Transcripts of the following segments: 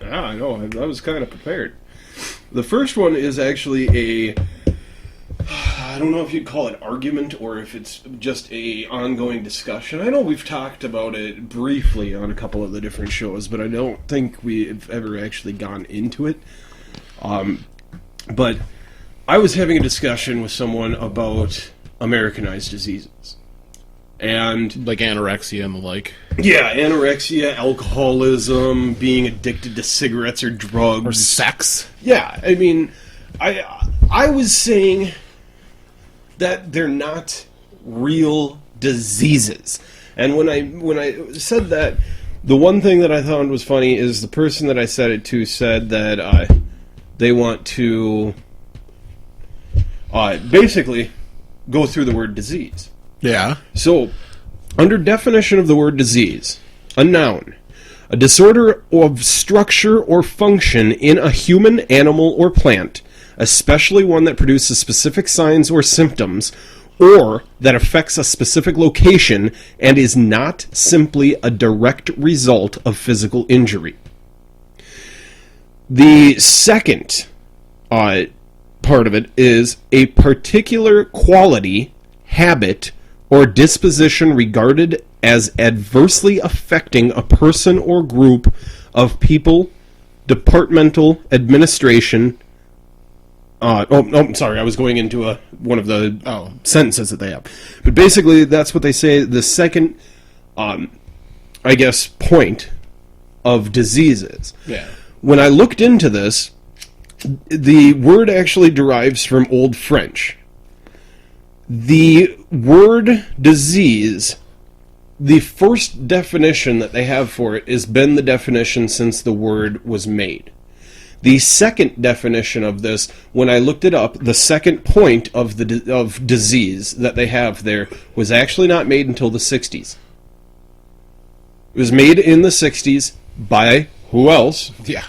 Yeah, I know. I was kind of prepared. The first one is actually I don't know if you'd call it argument or if it's just a ongoing discussion. I know we've talked about it briefly on a couple of the different shows, but I don't think we've ever actually gone into it. But I was having a discussion with someone about Americanized diseases. And like anorexia and the like. Yeah, anorexia, alcoholism, being addicted to cigarettes or drugs. Or sex. Yeah, I mean, I was saying that they're not real diseases. And when I said that, the one thing that I thought was funny is the person that I said it to said that they want to basically go through the word disease. Yeah. So, under definition of the word disease, a noun, a disorder of structure or function in a human, animal, or plant, especially one that produces specific signs or symptoms, or that affects a specific location and is not simply a direct result of physical injury. The second part of it is a particular quality, habit, or disposition regarded as adversely affecting a person or group of people, departmental, administration. Sorry, I was going into one of the sentences that they have. But basically, that's what they say. The second, I guess, point of diseases. Yeah. When I looked into this, the word actually derives from Old French. The word disease, the first definition that they have for it has been the definition since the word was made. The second definition of this, when I looked it up, the second point of of disease that they have there was actually not made until the 60s. It was made in the 60s by who else? Yeah.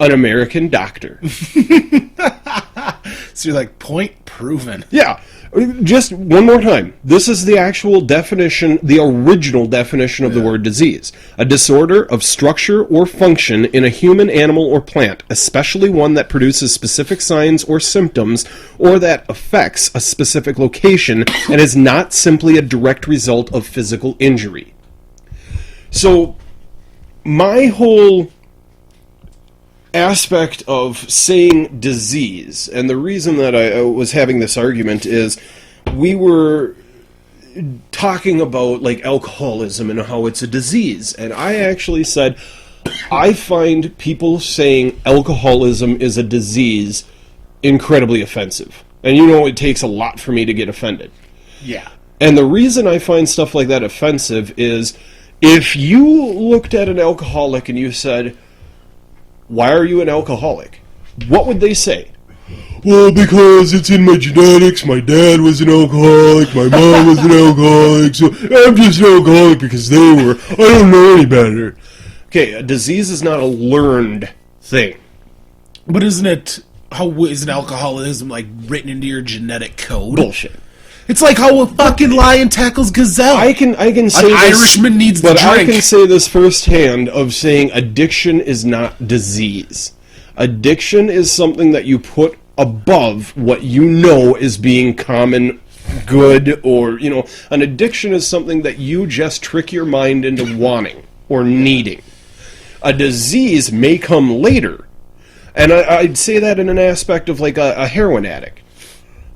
An American doctor. So you're like, point proven. Yeah. Just one more time. This is the actual definition, the original definition of the word disease. A disorder of structure or function in a human, animal, or plant, especially one that produces specific signs or symptoms, or that affects a specific location and is not simply a direct result of physical injury. So, my whole aspect of saying disease, and the reason that I was having this argument is we were talking about like alcoholism and how it's a disease, and I actually said I find people saying alcoholism is a disease incredibly offensive, and you know it takes a lot for me to get offended. Yeah. And the reason I find stuff like that offensive is if you looked at an alcoholic and you said, why are you an alcoholic? What would they say? Well, because it's in my genetics. My dad was an alcoholic. My mom was an alcoholic. So I'm just an alcoholic because they were. I don't know any better. Okay, a disease is not a learned thing. But isn't alcoholism like written into your genetic code? Bullshit. It's like how a fucking lion tackles gazelle. I can say an Irishman needs the drink. But I can say this firsthand of saying addiction is not disease. Addiction is something that you put above what you know is being common good, or, you know, an addiction is something that you just trick your mind into wanting or needing. A disease may come later. And I'd say that in an aspect of like a heroin addict.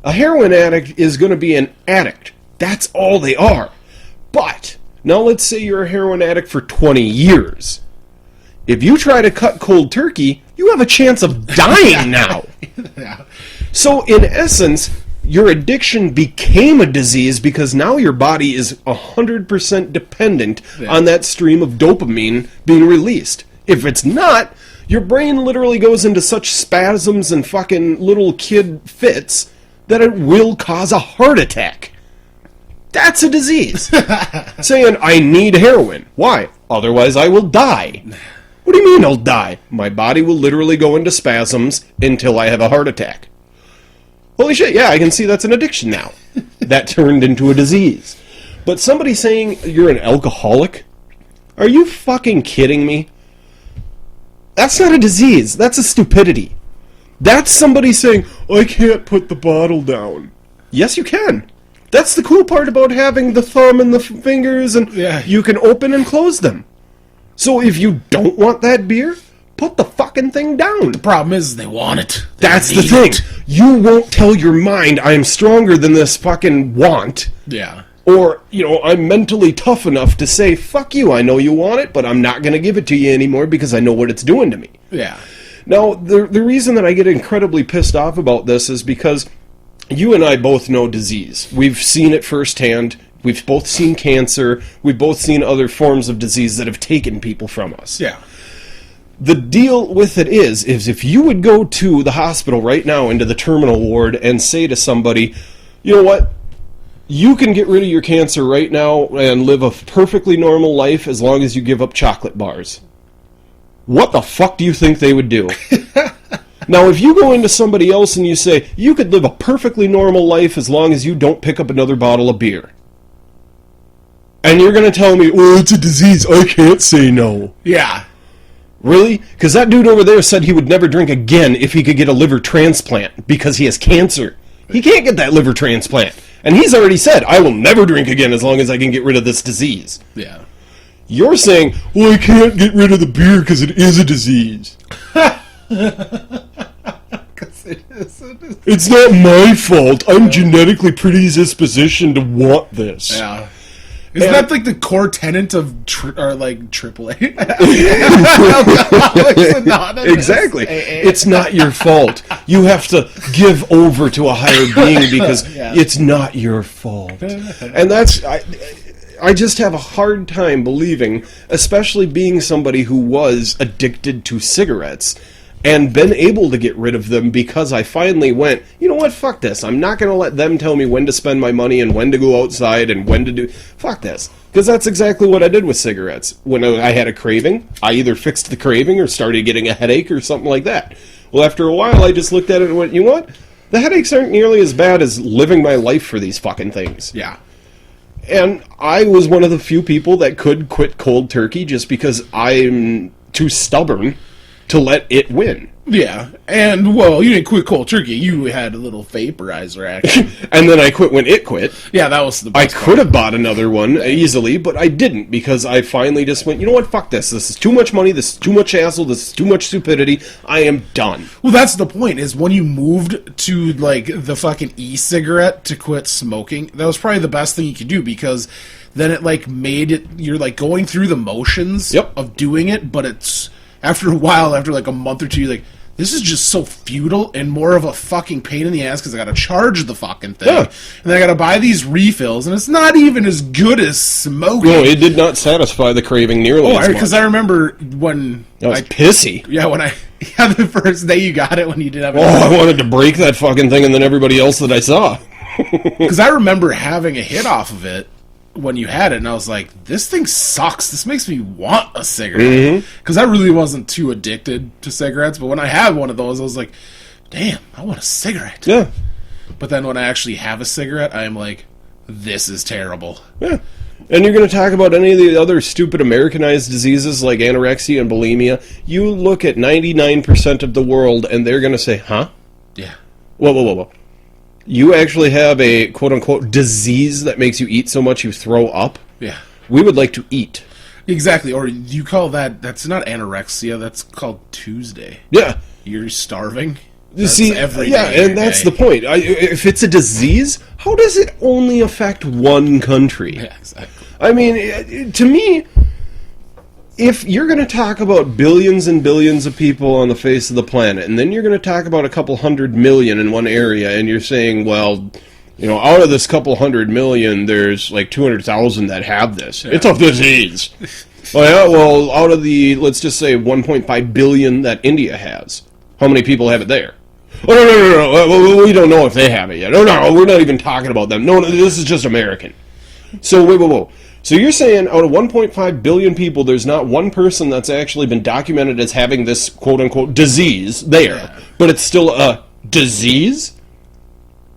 A heroin addict is going to be an addict. That's all they are. But, now let's say you're a heroin addict for 20 years. If you try to cut cold turkey, you have a chance of dying now. Yeah. So, in essence, your addiction became a disease because now your body is 100% dependent on that stream of dopamine being released. If it's not, your brain literally goes into such spasms and fucking little kid fits that it will cause a heart attack. That's a disease. Saying, I need heroin. Why? Otherwise I will die. What do you mean I'll die? My body will literally go into spasms until I have a heart attack. Holy shit, yeah, I can see that's an addiction now. That turned into a disease. But somebody saying you're an alcoholic? Are you fucking kidding me? That's not a disease. That's a stupidity. That's somebody saying, I can't put the bottle down. Yes, you can. That's the cool part about having the thumb and the fingers, and you can open and close them. So if you don't want that beer, put the fucking thing down. The problem is they want it. That's the thing. You won't tell your mind, I am stronger than this fucking want. Yeah. Or, I'm mentally tough enough to say, fuck you, I know you want it, but I'm not going to give it to you anymore because I know what it's doing to me. Yeah. Now, the reason that I get incredibly pissed off about this is because you and I both know disease. We've seen it firsthand. We've both seen cancer. We've both seen other forms of disease that have taken people from us. Yeah. The deal with it is if you would go to the hospital right now into the terminal ward and say to somebody, you know what, you can get rid of your cancer right now and live a perfectly normal life as long as you give up chocolate bars. What the fuck do you think they would do? Now, if you go into somebody else and you say, you could live a perfectly normal life as long as you don't pick up another bottle of beer. And you're going to tell me, well, it's a disease, I can't say no. Yeah. Really? Because that dude over there said he would never drink again if he could get a liver transplant because he has cancer. He can't get that liver transplant. And he's already said, I will never drink again as long as I can get rid of this disease. Yeah. You're saying, well, I can't get rid of the beer because it is a disease. It's not my fault. I'm genetically predispositioned to want this. Yeah. Isn't that like the core tenet of AAA? Exactly. It's not your fault. You have to give over to a higher being because it's not your fault. And that's... I just have a hard time believing, especially being somebody who was addicted to cigarettes and been able to get rid of them because I finally went, you know what, fuck this. I'm not going to let them tell me when to spend my money and when to go outside and when to do... Fuck this. Because that's exactly what I did with cigarettes. When I had a craving, I either fixed the craving or started getting a headache or something like that. Well, after a while, I just looked at it and went, you know what? The headaches aren't nearly as bad as living my life for these fucking things. Yeah. And I was one of the few people that could quit cold turkey just because I'm too stubborn to let it win. Yeah, and, well, you didn't quit cold turkey. You had a little vaporizer action. And then I quit when it quit. Yeah, that was the best I could have bought another one easily, but I didn't because I finally just went, you know what, fuck this. This is too much money, this is too much hassle, this is too much stupidity. I am done. Well, that's the point, is when you moved to, like, the fucking e-cigarette to quit smoking, that was probably the best thing you could do because then it, like, made it, you're, like, going through the motions of doing it, but it's, after a while, after, like, a month or two, you're like, this is just so futile and more of a fucking pain in the ass because I gotta charge the fucking thing. Yeah. And then I gotta buy these refills, and it's not even as good as smoking. No, it did not satisfy the craving nearly as much. Because I remember when... That was pissy. Yeah, when the first day you got it, when you did have it. Oh, I wanted to break that fucking thing and then everybody else that I saw. Because I remember having a hit off of it when you had it, and I was like, this thing sucks. This makes me want a cigarette. Because I really wasn't too addicted to cigarettes, but when I had one of those, I was like, damn, I want a cigarette. Yeah. But then when I actually have a cigarette, I'm like, this is terrible. Yeah. And you're going to talk about any of the other stupid Americanized diseases like anorexia and bulimia. You look at 99% of the world, and they're going to say, huh? Yeah. Whoa. You actually have a quote-unquote disease that makes you eat so much you throw up? Yeah. We would like to eat. Exactly. Or you call that's not anorexia, that's called Tuesday. Yeah. You're starving. See, and that's the point. If it's a disease, how does it only affect one country? Yeah, exactly. I mean, to me... If you're going to talk about billions and billions of people on the face of the planet, and then you're going to talk about a couple 100 million in one area, and you're saying, well, you know, out of this couple 100 million, there's like 200,000 that have this. Yeah. It's a disease. Well, out of the, let's just say 1.5 billion that India has, how many people have it there? Oh, no. We don't know if they have it yet. No, we're not even talking about them. No, this is just American. So, whoa. So you're saying out of 1.5 billion people, there's not one person that's actually been documented as having this quote-unquote disease there, but it's still a disease?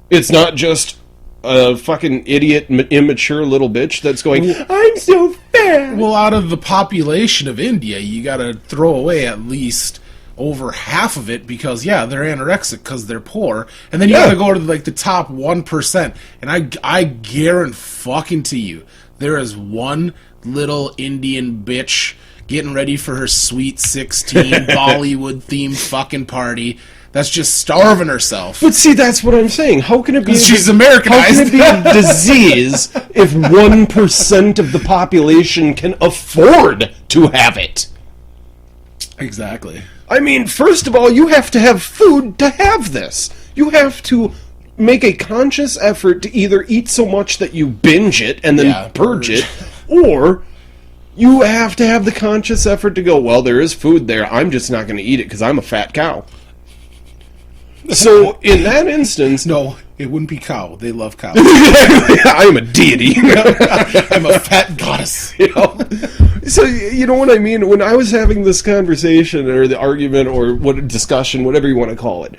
It's not just a fucking idiot, immature little bitch that's going, I'm so fat. Well, out of the population of India, you gotta throw away at least over half of it because, yeah, they're anorexic because they're poor. And then you gotta go to, like, the top 1%. And I guarantee fucking to you, there is one little Indian bitch getting ready for her Sweet 16 Bollywood-themed fucking party that's just starving herself. But see, that's what I'm saying. How can it be... She's Americanized. How can it be a disease if 1% of the population can afford to have it? Exactly. I mean, first of all, you have to have food to have this. You have to make a conscious effort to either eat so much that you binge it and then purge it, or you have to have the conscious effort to go, well, there is food there, I'm just not going to eat it because I'm a fat cow. So, in that instance... No, it wouldn't be cow. They love cows. I am a deity. I'm a fat goddess. You know? So, you know what I mean? When I was having this conversation, or the argument, or what discussion, whatever you want to call it,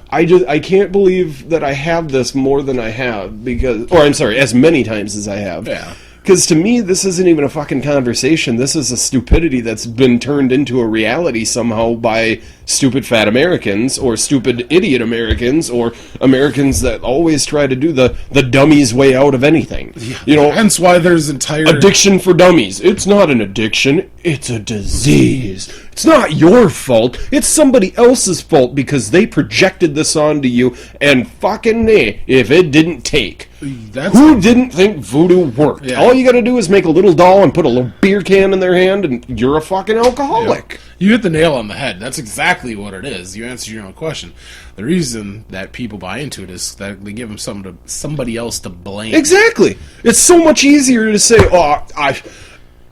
I can't believe that I have this more than I have, because... Or, I'm sorry, as many times as I have. Yeah. Because to me, this isn't even a fucking conversation. This is a stupidity that's been turned into a reality somehow by stupid fat Americans, or stupid idiot Americans, or Americans that always try to do the dummies way out of anything. Yeah. You know, hence why there's entire... Addiction for dummies. It's not an addiction. It's a disease. It's not your fault. It's somebody else's fault because they projected this onto you, and fucking nay, if it didn't take. Who didn't think voodoo worked? Yeah. All you gotta do is make a little doll and put a little beer can in their hand, and you're a fucking alcoholic. Yeah. You hit the nail on the head. That's exactly what it is. You answered your own question. The reason that people buy into it is that they give them somebody else to blame. Exactly. It's so much easier to say, oh, I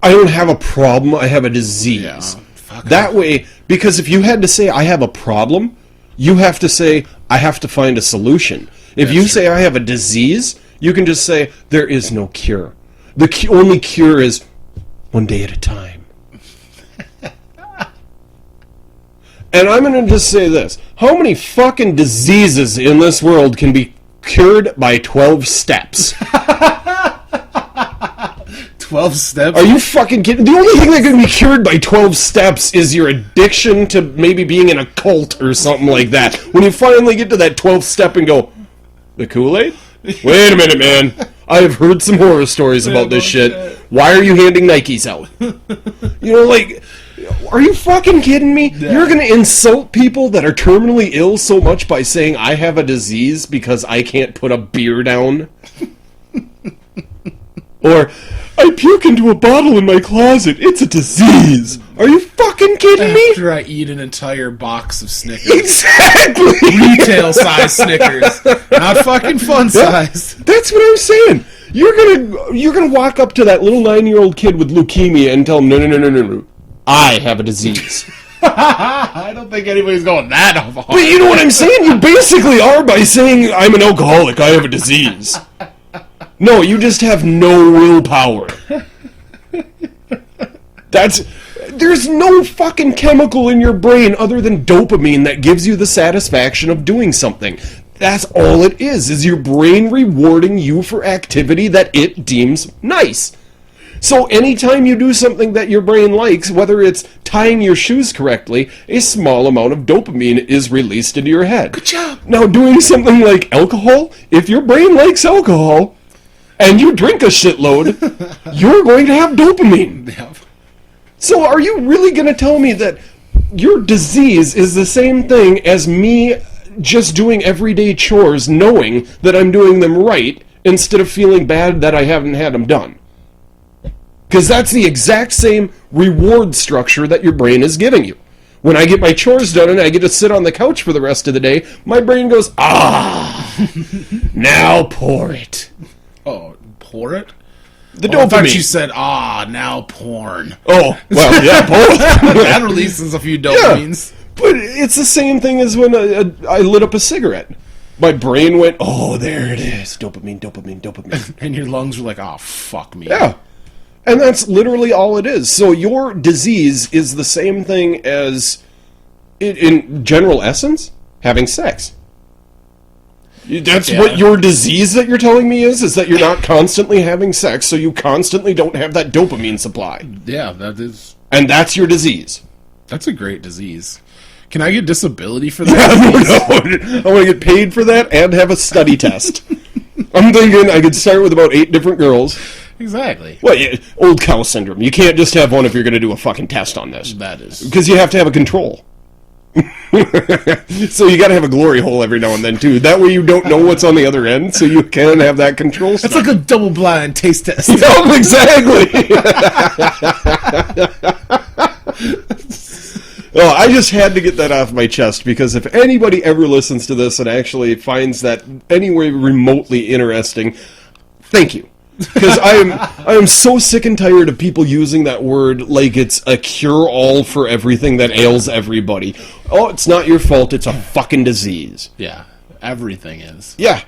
don't have a problem, I have a disease. Yeah. That way, because if you had to say, I have a problem, you have to say, I have to find a solution. If you say, I have a disease, you can just say, there is no cure. The only cure is one day at a time. And I'm going to just say this. How many fucking diseases in this world can be cured by 12 steps? 12 steps? Are you fucking kidding? The only thing that can be cured by 12 steps is your addiction to maybe being in a cult or something like that. When you finally get to that 12th step and go, the Kool-Aid? Wait a minute, man. I have heard some horror stories about this shit. Why are you handing Nikes out? You know, like, are you fucking kidding me? Yeah. You're going to insult people that are terminally ill so much by saying I have a disease because I can't put a beer down? Or, I puke into a bottle in my closet. It's a disease. Are you fucking kidding me? After I eat an entire box of Snickers. Exactly! Retail size Snickers. Not fucking fun size. That's what I'm saying. You're gonna walk up to that little 9-year-old kid with leukemia and tell him, no. I have a disease. I don't think anybody's going that far. But you know what I'm saying? You basically are by saying, I'm an alcoholic, I have a disease. No, you just have no willpower. There's no fucking chemical in your brain other than dopamine that gives you the satisfaction of doing something. That's all it is your brain rewarding you for activity that it deems nice. So anytime you do something that your brain likes, whether it's tying your shoes correctly, a small amount of dopamine is released into your head. Good job. Now, doing something like alcohol, if your brain likes alcohol, and you drink a shitload, you're going to have dopamine. Yeah. So are you really going to tell me that your disease is the same thing as me just doing everyday chores knowing that I'm doing them right instead of feeling bad that I haven't had them done? Because that's the exact same reward structure that your brain is giving you. When I get my chores done and I get to sit on the couch for the rest of the day, my brain goes, now pour it. Oh, pour it? The dopamine. I thought you said, now porn. Oh, well, yeah, both. That releases a few dopamines. Yeah, but it's the same thing as when I lit up a cigarette. My brain went, there it is. Dopamine. And your lungs were like, fuck me. Yeah. And that's literally all it is. So your disease is the same thing as, in general essence, having sex. That's what your disease that you're telling me is that you're not constantly having sex, so you constantly don't have that dopamine supply. Yeah, that is... And that's your disease. That's a great disease. Can I get disability for that? No, I want to get paid for that and have a study test. I'm thinking I could start with about 8 different girls. Exactly. Well, yeah, old cow syndrome. You can't just have one if you're going to do a fucking test on this. That is. Because you have to have a control. So you got to have a glory hole every now and then, too. That way you don't know what's on the other end, so you can have that control. It's like a double-blind taste test. No, exactly. Oh, I just had to get that off my chest, because if anybody ever listens to this and actually finds that anywhere remotely interesting, thank you. Because I am so sick and tired of people using that word like it's a cure-all for everything that ails everybody. Oh, it's not your fault, it's a fucking disease. Yeah, everything is. Yeah.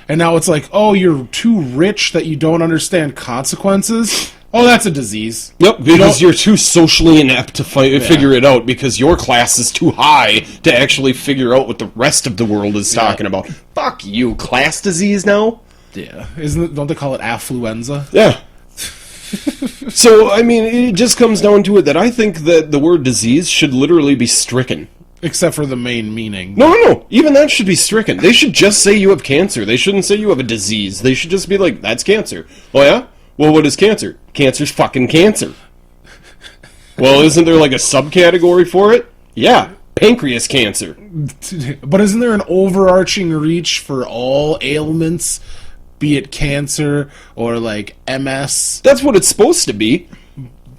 And now it's like, oh, you're too rich that you don't understand consequences? Oh, that's a disease. Yep, because you're too socially inept to figure it out, because your class is too high to actually figure out what the rest of the world is talking about. Fuck you, class disease now? Yeah. Don't they call it affluenza? Yeah. So, I mean, it just comes down to it that I think that the word disease should literally be stricken. Except for the main meaning. No. Even that should be stricken. They should just say you have cancer. They shouldn't say you have a disease. They should just be like, that's cancer. Oh, yeah? Well, what is cancer? Cancer's fucking cancer. Well, isn't there like a subcategory for it? Yeah, pancreas cancer. But isn't there an overarching reach for all ailments, be it cancer or like MS? That's what it's supposed to be.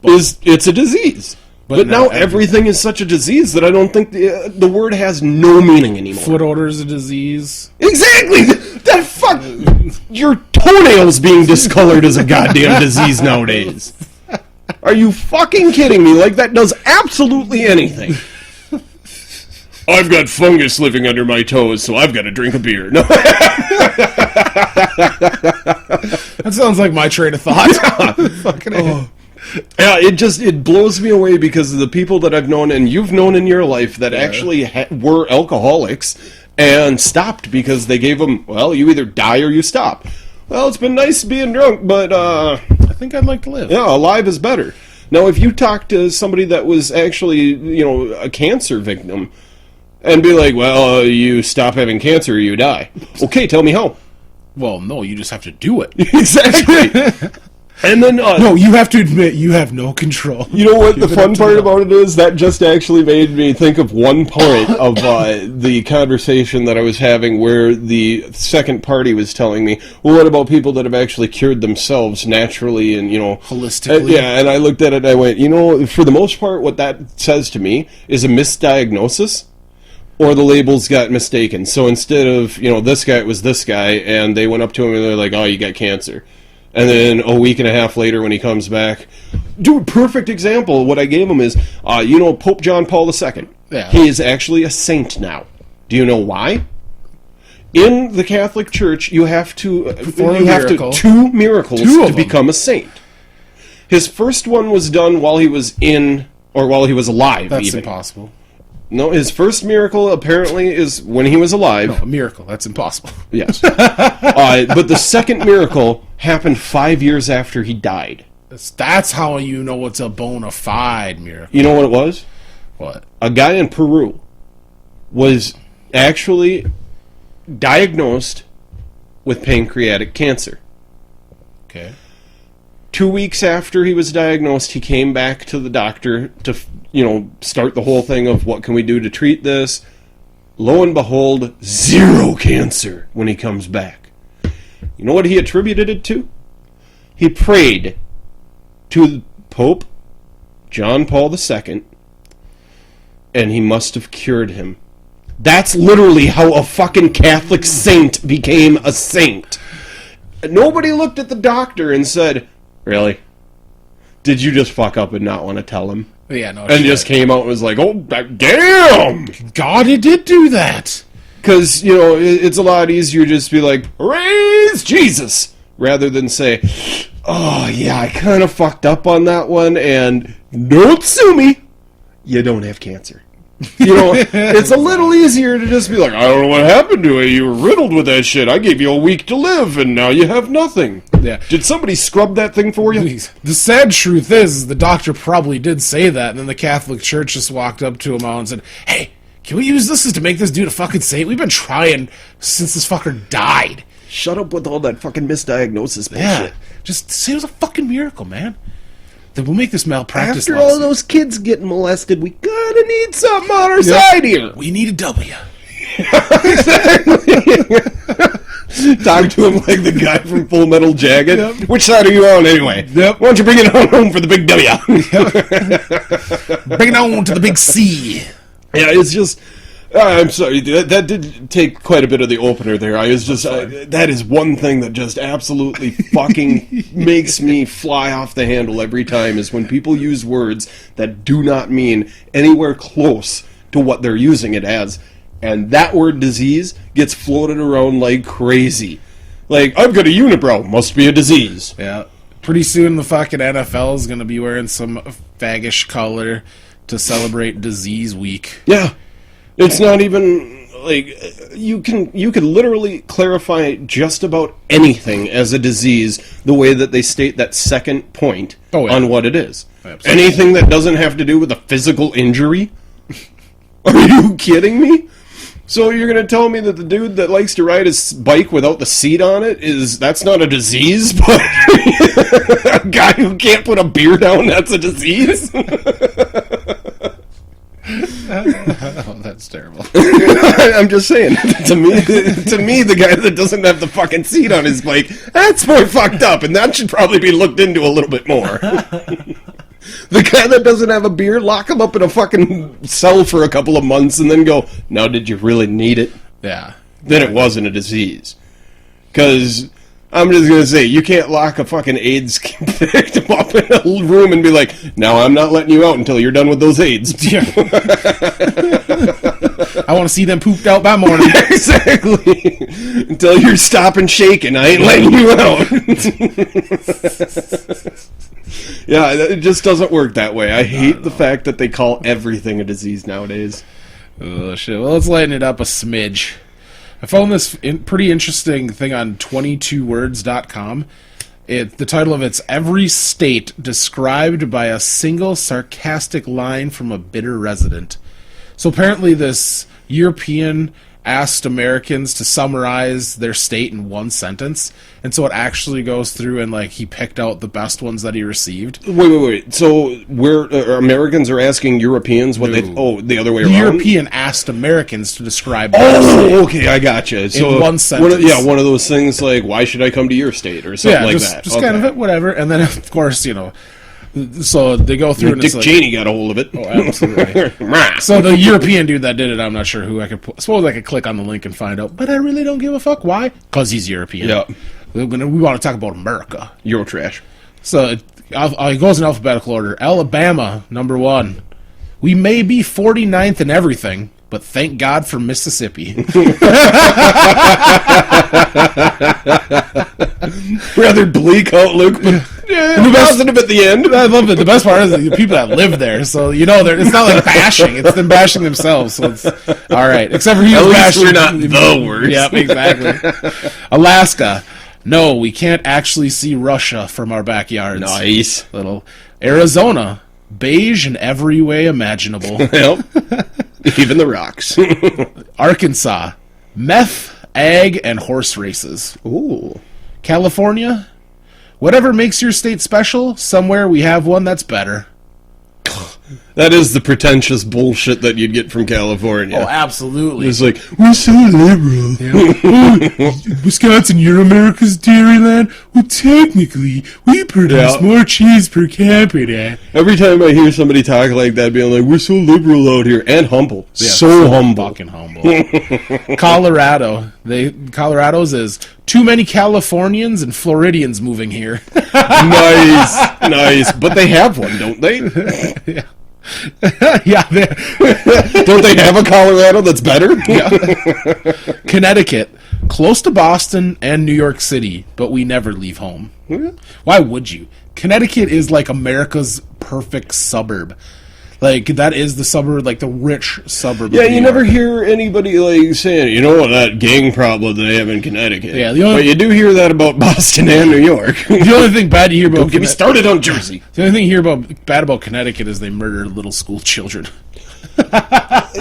It's a disease. But now everything is such a disease that I don't think the word has no meaning anymore. Foot odor is a disease. Exactly! That fuck... Your toenails being discolored is a goddamn disease nowadays. Are you fucking kidding me? Like, that does absolutely anything. I've got fungus living under my toes, so I've got to drink a beer. No. That sounds like my train of thought. Fucking Yeah, it blows me away, because of the people that I've known, and you've known in your life, that actually were alcoholics and stopped because they gave them, well, you either die or you stop. Well, it's been nice being drunk, but I think I'd like to live. Yeah, alive is better. Now, if you talk to somebody that was actually, a cancer victim, and be like, well, you stop having cancer or you die. Okay, tell me how. Well, no, you just have to do it. Exactly. And then... no, you have to admit you have no control. You know what the fun part about it is? That just actually made me think of one point of the conversation that I was having, where the second party was telling me, well, what about people that have actually cured themselves naturally and, holistically? Yeah, and I looked at it and I went, for the most part, what that says to me is a misdiagnosis, or the labels got mistaken. So instead of, this guy, it was this guy, and they went up to him and they're like, oh, you got cancer. And then a week and a half later when he comes back... Dude, perfect example. What I gave him is, Pope John Paul II. Yeah. He is actually a saint now. Do you know why? In the Catholic Church, you have to... two miracles to become a saint. His first one was done while he was alive. That's even. Impossible. No, his first miracle apparently is when he was alive. No, a miracle. That's impossible. Yes. But the second miracle happened 5 years after he died. That's how you know it's a bona fide miracle. You know what it was? What? A guy in Peru was actually diagnosed with pancreatic cancer. Okay. 2 weeks after he was diagnosed, he came back to the doctor to, start the whole thing of what can we do to treat this. Lo and behold, 0 cancer when he comes back. You know what he attributed it to? He prayed to Pope John Paul II, and he must have cured him. That's literally how a fucking Catholic saint became a saint. Nobody looked at the doctor and said, really? Did you just fuck up and not want to tell him? Yeah, no. And just came out and was like, oh, damn! God, he did do that! Because, it's a lot easier just to be like, praise Jesus! Rather than say, oh, yeah, I kind of fucked up on that one, and don't sue me! You don't have cancer. You know, it's a little easier to just be like, I don't know what happened to you. You were riddled with that shit. I gave you a week to live, and now you have nothing. Yeah. Did somebody scrub that thing for you? The sad truth is the doctor probably did say that, and then the Catholic Church just walked up to him all and said, hey, can we use this to make this dude a fucking saint? We've been trying since this fucker died. Shut up with all that fucking misdiagnosis bullshit. Yeah. Just say it was a fucking miracle, man. Then we'll make this malpractice After lawsuit. all those kids getting molested, we gotta need something on our side here. We need a W. Talk to him like the guy from Full Metal Jacket. Yep. Which side are you on anyway? Yep. Why don't you bring it on home for the big W? Bring it on to the big C. Yeah, it's just... I'm sorry, that did take quite a bit of the opener there. I was just... that is one thing that just absolutely fucking makes me fly off the handle every time, is when people use words that do not mean anywhere close to what they're using it as. And that word disease gets floated around like crazy. Like, I've got a unibrow, must be a disease. Yeah. Pretty soon the fucking NFL is going to be wearing some faggish color to celebrate Disease Week. Yeah. It's not even, like, you can literally clarify just about anything as a disease the way that they state that second point on what it is. Absolutely. Anything that doesn't have to do with a physical injury? Are you kidding me? So you're going to tell me that the dude that likes to ride his bike without the seat on it that's not a disease, but a guy who can't put a beer down, that's a disease? Oh, that's terrible. I'm just saying. To me, the guy that doesn't have the fucking seat on his bike, that's more fucked up, and that should probably be looked into a little bit more. The guy that doesn't have a beer, lock him up in a fucking cell for a couple of months, and then go, now did you really need it? Yeah. Then it wasn't a disease. Because... I'm just going to say, you can't lock a fucking AIDS victim up in a room and be like, no, I'm not letting you out until you're done with those AIDS. Yeah. I want to see them pooped out by morning. Exactly. Until you're stopping shaking, I ain't letting you out. Yeah, it just doesn't work that way. I hate the fact that they call everything a disease nowadays. Oh, shit. Well, let's lighten it up a smidge. I found this pretty interesting thing on 22words.com. The title of it's Every State Described by a Single Sarcastic Line from a Bitter Resident. So apparently this European asked Americans to summarize their state in one sentence, and so it actually goes through and like he picked out the best ones that he received. Wait. So Americans are asking Europeans what they... Oh, the other way around? The European asked Americans to describe okay, I gotcha. So in one sentence. One of those things like, why should I come to your state, or something like that. Just kind of it, whatever. And then, of course, so they go through and Dick Cheney got a hold of it. Oh, absolutely. So the European dude that did it, I'm not sure who I suppose I could click on the link and find out, but I really don't give a fuck. Why? Because he's European. Yeah. We want to talk about America. Eurotrash. So it goes in alphabetical order. Alabama, number 1. We may be 49th in everything, but thank God for Mississippi. Rather bleak outlook, but positive at the end. I love it. The best part is the people that live there. So it's not like bashing; it's them bashing themselves. So it's all right. Except for you, bashing. We're not the worst. Yep, exactly. Alaska. No, we can't actually see Russia from our backyards. Nice. Little Arizona. Beige in every way imaginable. Yep. Even the rocks. Arkansas. Meth, ag, and horse races. Ooh. California. Whatever makes your state special, somewhere we have one that's better. That is the pretentious bullshit that you'd get from California. Oh, absolutely. It's like, we're so liberal. Yeah. Wisconsin, you're America's dairyland? Well, technically, we produce more cheese per capita. Every time I hear somebody talk like that, being like, we're so liberal out here, and humble. Yeah, so humble. Fucking humble. Colorado. Colorado's is too many Californians and Floridians moving here. Nice. But they have one, don't they? Yeah. Yeah. Don't they have a Colorado that's better? Yeah. Connecticut. Close to Boston and New York City, but we never leave home. Mm-hmm. Why would you? Connecticut is like America's perfect suburb. Like, that is the suburb, like, the rich suburb Yeah, of New you never York. hear anybody, like, saying, you know, that gang problem they have in Connecticut. Yeah, but you do hear that about Boston and New York. The only thing bad you hear about... Don't get me started on Jersey. The only thing you hear bad about Connecticut is they murder little school children. But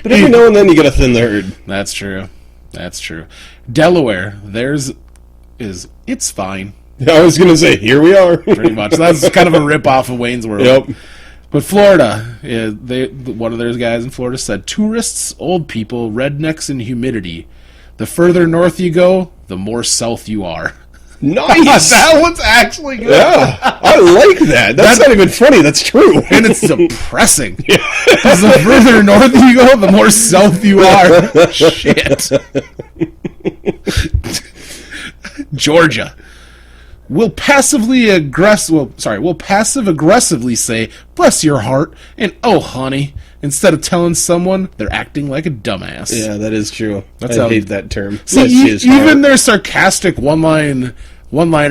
every now and then you gotta thin the herd. That's true. That's true. Delaware, it's fine. I was gonna say, here we are. Pretty much. That's kind of a rip-off of Wayne's World. Yep. But Florida, one of those guys in Florida said, tourists, old people, rednecks, and humidity. The further north you go, the more south you are. Nice! That one's actually good. Yeah, I like that. That's not even funny, that's true. And it's depressing. Because the further north you go, the more south you are. Shit. Georgia. We'll passive aggressively say, bless your heart, and oh honey, instead of telling someone they're acting like a dumbass. Yeah, that is true. I hate that term. See, even their sarcastic one-liner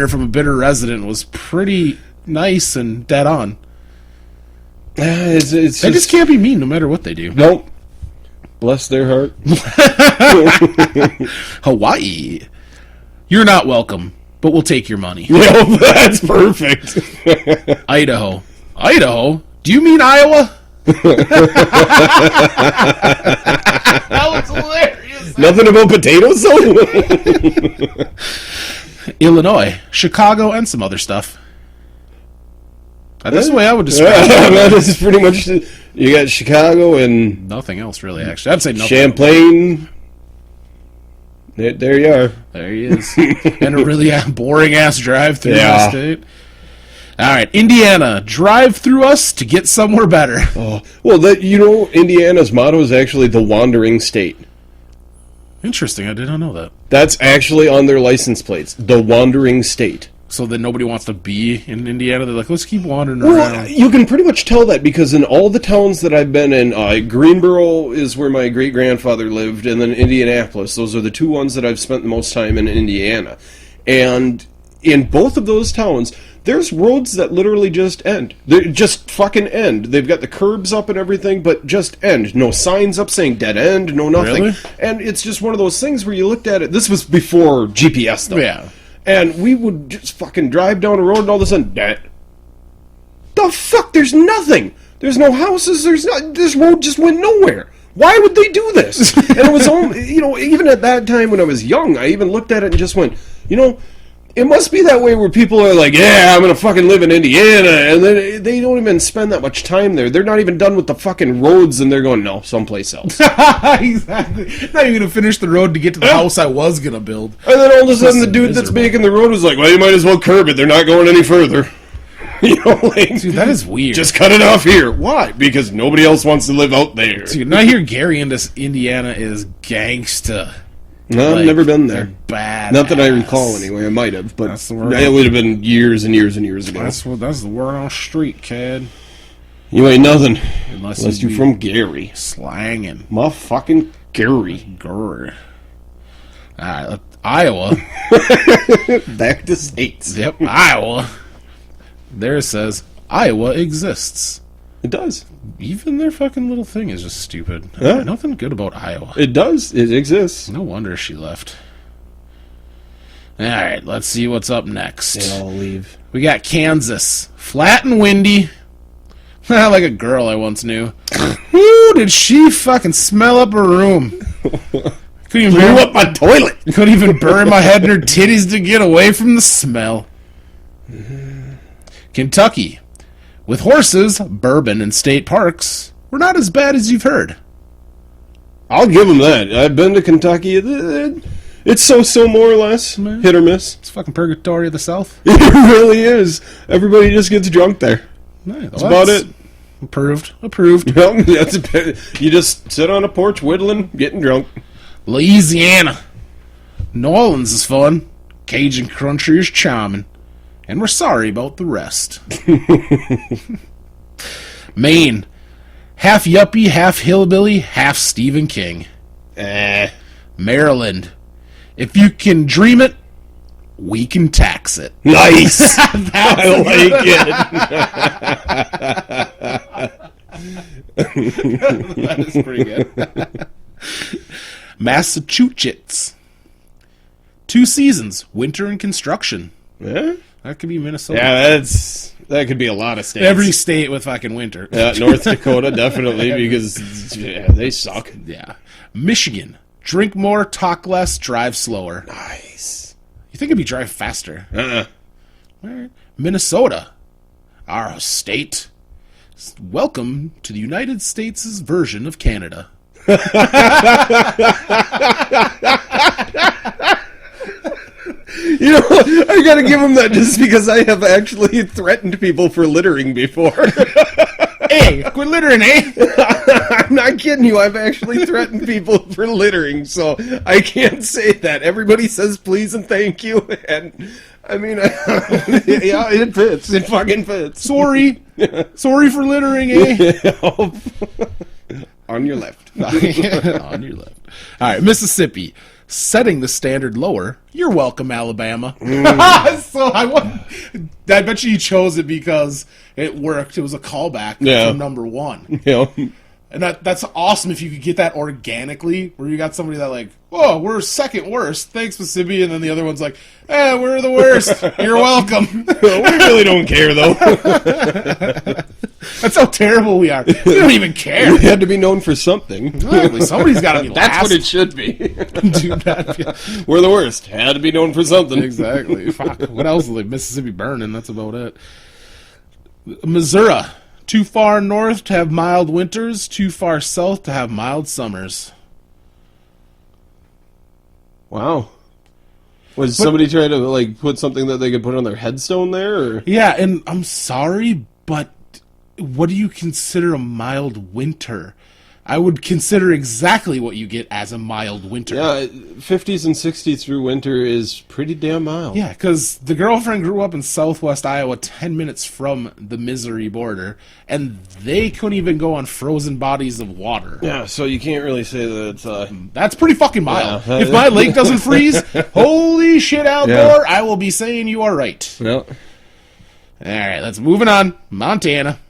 from a bitter resident was pretty nice and dead on. They just can't be mean no matter what they do. Nope. Bless their heart. Hawaii. You're not welcome, but we'll take your money. Yeah, that's perfect. Idaho. Idaho? Do you mean Iowa? That was hilarious. Nothing about potatoes, though? Illinois. Chicago and some other stuff. That's the way I would describe it. That is pretty much... You got Chicago and... Nothing else, really, actually. I'd say nothing. Champlain... There you are. There he is. And a really boring-ass drive through the state. All right, Indiana. Drive through us to get somewhere better. Oh, well, Indiana's motto is actually the wandering state. Interesting. I did not know that. That's actually on their license plates. The wandering state. So then nobody wants to be in Indiana? They're like, let's keep wandering around. Well, you can pretty much tell that because in all the towns that I've been in, Greenboro is where my great-grandfather lived, and then Indianapolis. Those are the two ones that I've spent the most time in Indiana. And in both of those towns, there's roads that literally just end. They just fucking end. They've got the curbs up and everything, but just end. No signs up saying dead end, no nothing. Really? And it's just one of those things where you looked at it. This was before GPS, though. Yeah. And we would just fucking drive down a road and all of a sudden, the fuck? There's nothing. There's no houses. This road just went nowhere. Why would they do this? And it was only, even at that time when I was young, I even looked at it and just went, it must be that way where people are like, yeah, I'm going to fucking live in Indiana. And then they don't even spend that much time there. They're not even done with the fucking roads and they're going, no, someplace else. Exactly. Not even going to finish the road to get to the house I was going to build. And then all of a sudden the dude that's making the road was like, well, you might as well curb it. They're not going any further. Dude, that is weird. Just cut it off here. Why? Because nobody else wants to live out there. Dude, now here Gary in Indiana is gangsta. No, I've never been there. Bad. Not that I recall anyway. I might have, but it would have been years and years and years ago. That's the word on the street, kid. You ain't nothing unless you're from Gary. Slanging. My fucking Gary. Gary. Alright, Iowa. Back to states. Yep, Iowa. There it says, Iowa exists. It does. Even their fucking little thing is just stupid. Yeah. Nothing good about Iowa. It does. It exists. No wonder she left. Alright, let's see what's up next. They all leave. We got Kansas. Flat and windy. Like a girl I once knew. Ooh, did she fucking smell up her room. Couldn't even blew up my toilet. Couldn't even bury my head in her titties to get away from the smell. Kentucky. With horses, bourbon, and state parks, we're not as bad as you've heard. I'll give them that. I've been to Kentucky. It's so more or less. Hit or miss. It's fucking purgatory of the South. It really is. Everybody just gets drunk there. That's about it. Approved. Well, you just sit on a porch whittling, getting drunk. Louisiana. New Orleans is fun. Cajun country is charming. And we're sorry about the rest. Maine. Half yuppie, half hillbilly, half Stephen King. Maryland. If you can dream it, We can tax it. Nice. I like it. That is pretty good. Massachusetts. 2 seasons, winter and construction. Yeah? That could be Minnesota. Yeah, that could be a lot of states. Every state with fucking winter. Yeah, North Dakota, definitely, because they suck. Yeah. Michigan. Drink more, talk less, drive slower. Nice. You think it'd be drive faster? Uh-uh. All right. Minnesota. Our state. Welcome to the United States' version of Canada. You know, I gotta give him that just because I have actually threatened people for littering before. Hey, quit littering, eh? I'm not kidding you. I've actually threatened people for littering, so I can't say that. Everybody says please and thank you, and I mean, yeah, it fits. It fucking fits. Sorry. Sorry for littering, eh? On your left. On your left. All right, Mississippi. Setting the standard lower. You're welcome, Alabama. So I bet you chose it because it worked. It was a callback from number 1. Yeah. And that's awesome if you could get that organically, where you got somebody that like, oh, we're second worst, thanks Mississippi, and then the other one's like, we're the worst, you're welcome. We really don't care, though. That's how terrible we are. We don't even care. We had to be known for something. Exactly. Somebody's got to be last. That's what it should be. Dude, we're the worst. Had to be known for something. Exactly. Fuck. What else is like Mississippi burning? That's about it. Missouri. Too far north to have mild winters, too far south to have mild summers. Wow. Was somebody trying to like put something that they could put on their headstone there? Or? Yeah, and I'm sorry, but what do you consider a mild winter? I would consider exactly what you get as a mild winter. Yeah, 50s and 60s through winter is pretty damn mild. Yeah, because the girlfriend grew up in southwest Iowa 10 minutes from the Missouri border, and they couldn't even go on frozen bodies of water. Yeah, so you can't really say that that's pretty fucking mild. Yeah. If my lake doesn't freeze, holy shit, Algor, I will be saying you are right. Well. All right, let's moving on. Montana.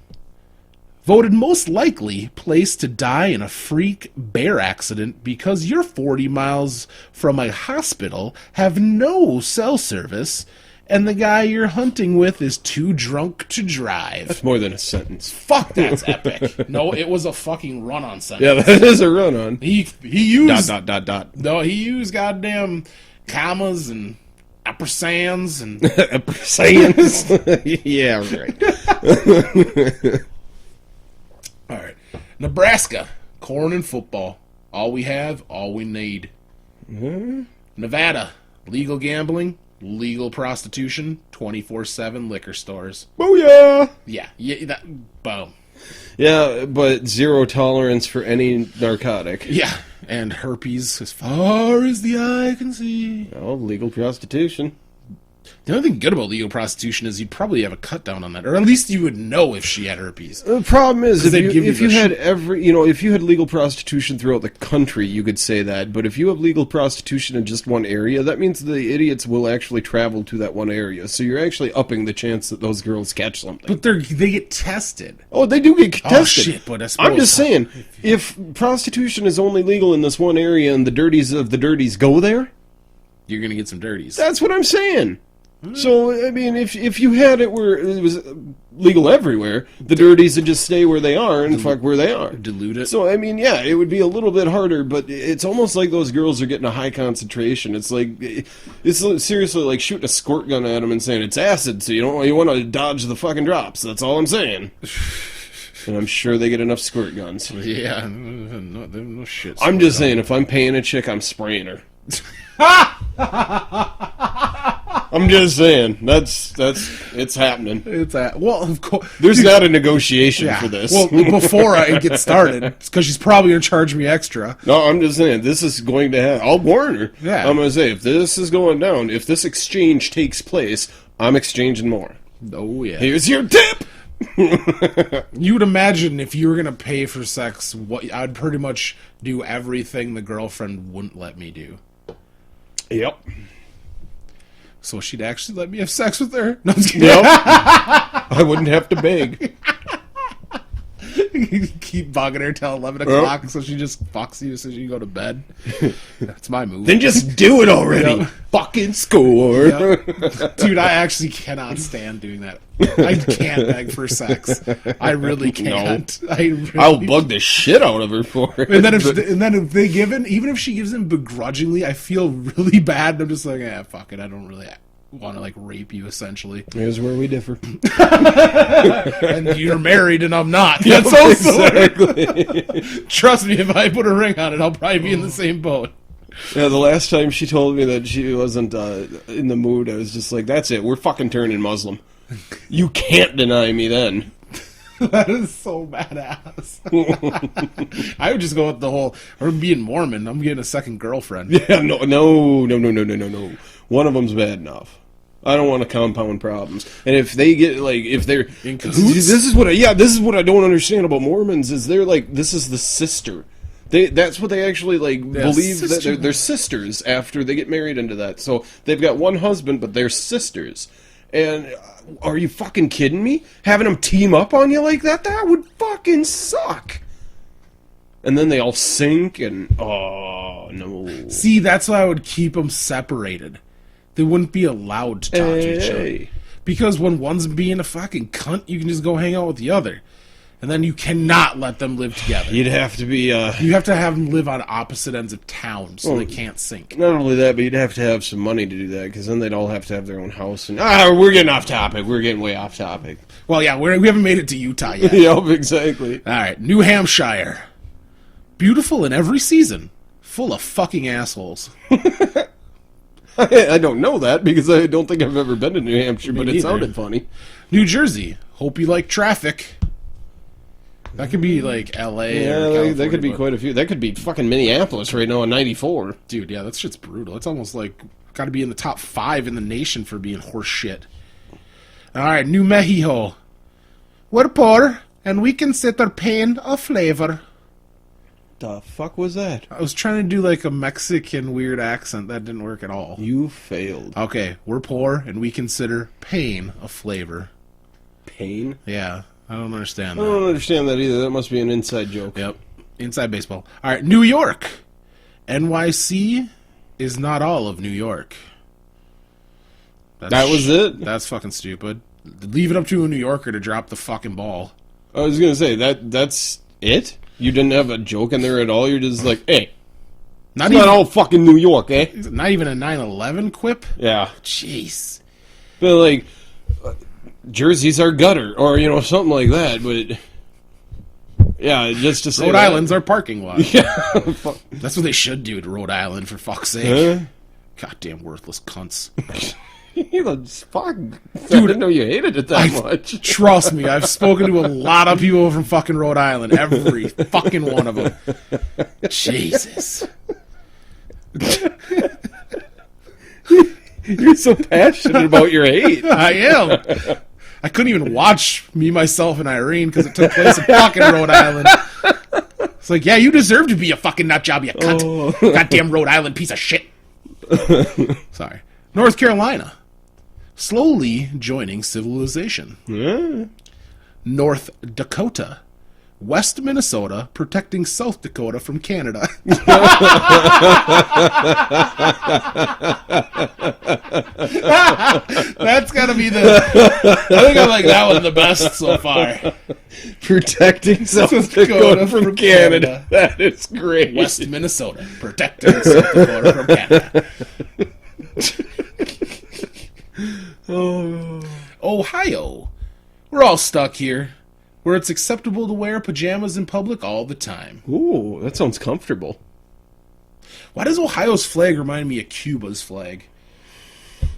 Voted most likely place to die in a freak bear accident because you're 40 miles from a hospital, have no cell service, and the guy you're hunting with is too drunk to drive. That's more than a sentence. Fuck, that's epic. No, it was a fucking run-on sentence. Yeah, that is a run-on. He used... ... No, he used goddamn commas and ampersands and... ampersands? Yeah, right. All right. Nebraska. Corn and football. All we have, all we need. Mm-hmm. Nevada. Legal gambling, legal prostitution, 24/7 liquor stores. Booyah! Yeah. Boom. Yeah, but zero tolerance for any narcotic. Yeah. And herpes as far as the eye can see. Oh, legal prostitution. The only thing good about legal prostitution is you'd probably have a cut down on that, or at least you would know if she had herpes. The problem is if you had if you had legal prostitution throughout the country, you could say that. But if you have legal prostitution in just one area, that means the idiots will actually travel to that one area. So you're actually upping the chance that those girls catch something. But they get tested. Oh, they do get tested. Oh shit! But I suppose I'm just saying, if prostitution is only legal in this one area and the dirties of the dirties go there, you're gonna get some dirties. That's what I'm saying. So, I mean, if you had it where it was legal everywhere, the dirties would just stay where they are and fuck where they are. Dilute it. So, I mean, yeah, it would be a little bit harder, but it's almost like those girls are getting a high concentration. It's like, it's seriously like shooting a squirt gun at them and saying it's acid, so you want to dodge the fucking drops. That's all I'm saying. And I'm sure they get enough squirt guns. Yeah, no shit. I'm just saying, if I'm paying a chick, I'm spraying her. I'm just saying it's happening. Well, of course. There's not a negotiation for this. Well, before I get started, it's because she's probably gonna charge me extra. No, I'm just saying this is going to happen. I'll warn her. Yeah, I'm gonna say if this is going down, if this exchange takes place, I'm exchanging more. Oh yeah. Here's your tip. You would imagine if you were gonna pay for sex, I'd pretty much do everything the girlfriend wouldn't let me do. Yep. So she'd actually let me have sex with her? No, I'm just kidding. Yep. I wouldn't have to beg. Keep bugging her till 11 o'clock so she just fucks you so you go to bed. That's my move. Then just do it already. Yep. Fucking score. Yep. Dude, I actually cannot stand doing that. I can't beg for sex. I really can't. No. I'll bug the shit out of her for it. And then if they give in, even if she gives in begrudgingly, I feel really bad. And I'm just like, fuck it. I don't really want to like rape you, essentially. Here's where we differ. And you're married and I'm not. That's also exactly. Trust me, if I put a ring on it, I'll probably be in the same boat. Yeah, the last time she told me that she wasn't in the mood, I was just like, that's it. We're fucking turning Muslim. You can't deny me then. That is so badass. I would just go with the whole, or being Mormon, I'm getting a second girlfriend. Yeah, no. One of them's bad enough. I don't want to compound problems. And if they get, like, if they're... In cahoots? This is what I don't understand about Mormons, is they're like, this is the sister. That's what they actually, like, believe, that they're sisters after they get married into that. So they've got one husband, but they're sisters. And are you fucking kidding me? Having them team up on you like that? That would fucking suck. And then they all sink and... Oh, no. See, that's why I would keep them separated. They wouldn't be allowed to talk to each other. Because when one's being a fucking cunt, you can just go hang out with the other. And then you cannot let them live together. You'd have to be... You have to have them live on opposite ends of town so they can't sync. Not only that, but you'd have to have some money to do that, because then they'd all have to have their own house. And we're getting off topic. We're getting way off topic. Well, yeah, we haven't made it to Utah yet. Yep, exactly. All right, New Hampshire. Beautiful in every season. Full of fucking assholes. I don't know that, because I don't think I've ever been to New Hampshire, but neither. it sounded funny. New Jersey. Hope you like traffic. That could be like L.A. Yeah, that could be quite a few. That could be fucking Minneapolis right now on 94. Dude, yeah, that shit's brutal. It's almost like got to be in the top 5 in the nation for being horse shit. All right, New Mexico. We're poor, and we consider pain a flavor. The fuck was that? I was trying to do like a Mexican weird accent. That didn't work at all. You failed. Okay, we're poor, and we consider pain a flavor. Pain? Yeah, I don't understand that. I don't understand that either. That must be an inside joke. Yep, inside baseball. All right, New York. NYC is not all of New York. That was it? That's fucking stupid. Leave it up to a New Yorker to drop the fucking ball. I was going to say, that's it? You didn't have a joke in there at all? You're just like, hey, not all fucking New York, eh? Not even a 9/11 quip? Yeah. Jeez. But, like, Jersey's our gutter, or, something like that, but... Yeah, just to say Rhode Island's our parking lot. Yeah. That's what they should do to Rhode Island, for fuck's sake. Huh? Goddamn worthless cunts. Fuck. Dude, I didn't know you hated it that much. Trust me, I've spoken to a lot of people from fucking Rhode Island. Every fucking one of them. Jesus. You're so passionate about your hate. I am. I couldn't even watch Me, Myself, and Irene because it took place in fucking Rhode Island. It's like, yeah, you deserve to be a fucking nut job, you cunt. Oh. Goddamn Rhode Island piece of shit. Sorry. North Carolina. Slowly joining civilization. Yeah. North Dakota. West Minnesota protecting South Dakota from Canada. That's gotta be the... I think I like that one the best so far. Protecting South Dakota from Canada. That is great. West Minnesota protecting South Dakota from Canada. Ohio. We're all stuck here, where it's acceptable to wear pajamas in public all the time. Ooh, that sounds comfortable. Why does Ohio's flag remind me of Cuba's flag?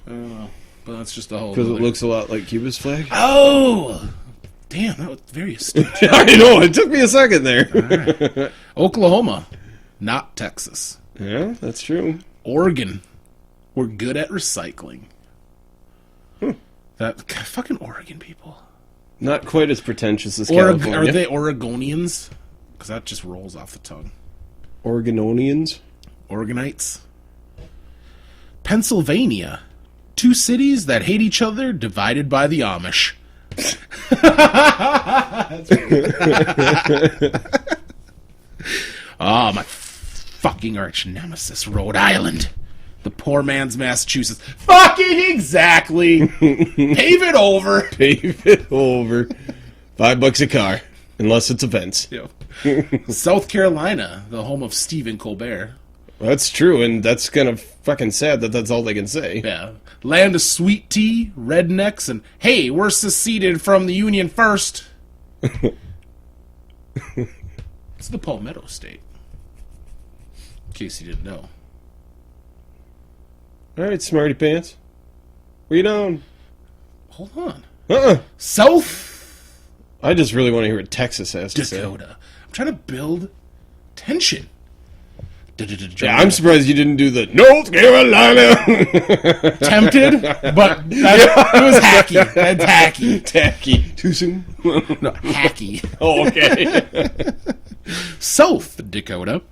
I don't know, but that's just a whole... Because it looks a lot like Cuba's flag? Oh! Damn, that was very astute. I know, it took me a second there. All right. Oklahoma, not Texas. Yeah, that's true. Oregon, we're good at recycling. That fucking Oregon people. Not quite as pretentious as California. Are they Oregonians? Because that just rolls off the tongue. Oregononians? Oregonites. Pennsylvania. Two cities that hate each other, divided by the Amish. Oh, my fucking arch nemesis, Rhode Island. The poor man's Massachusetts. Fucking exactly. Pave it over. Pave it over. $5 a car, unless it's a fence. Yep. South Carolina, the home of Stephen Colbert. That's true, and that's kind of fucking sad that that's all they can say. Yeah. Land of sweet tea, rednecks, and hey, we're seceded from the Union first. It's the Palmetto State. In case you didn't know. All right, smarty pants. Where you down? Hold on. Uh-uh. South I just really want to hear what Texas has to say. Dakota. I'm trying to build tension. Yeah, I'm surprised you didn't do the North Carolina. Tempted, but it was hacky. That's hacky. Tacky. Too soon? No, hacky. Oh, okay. South Dakota.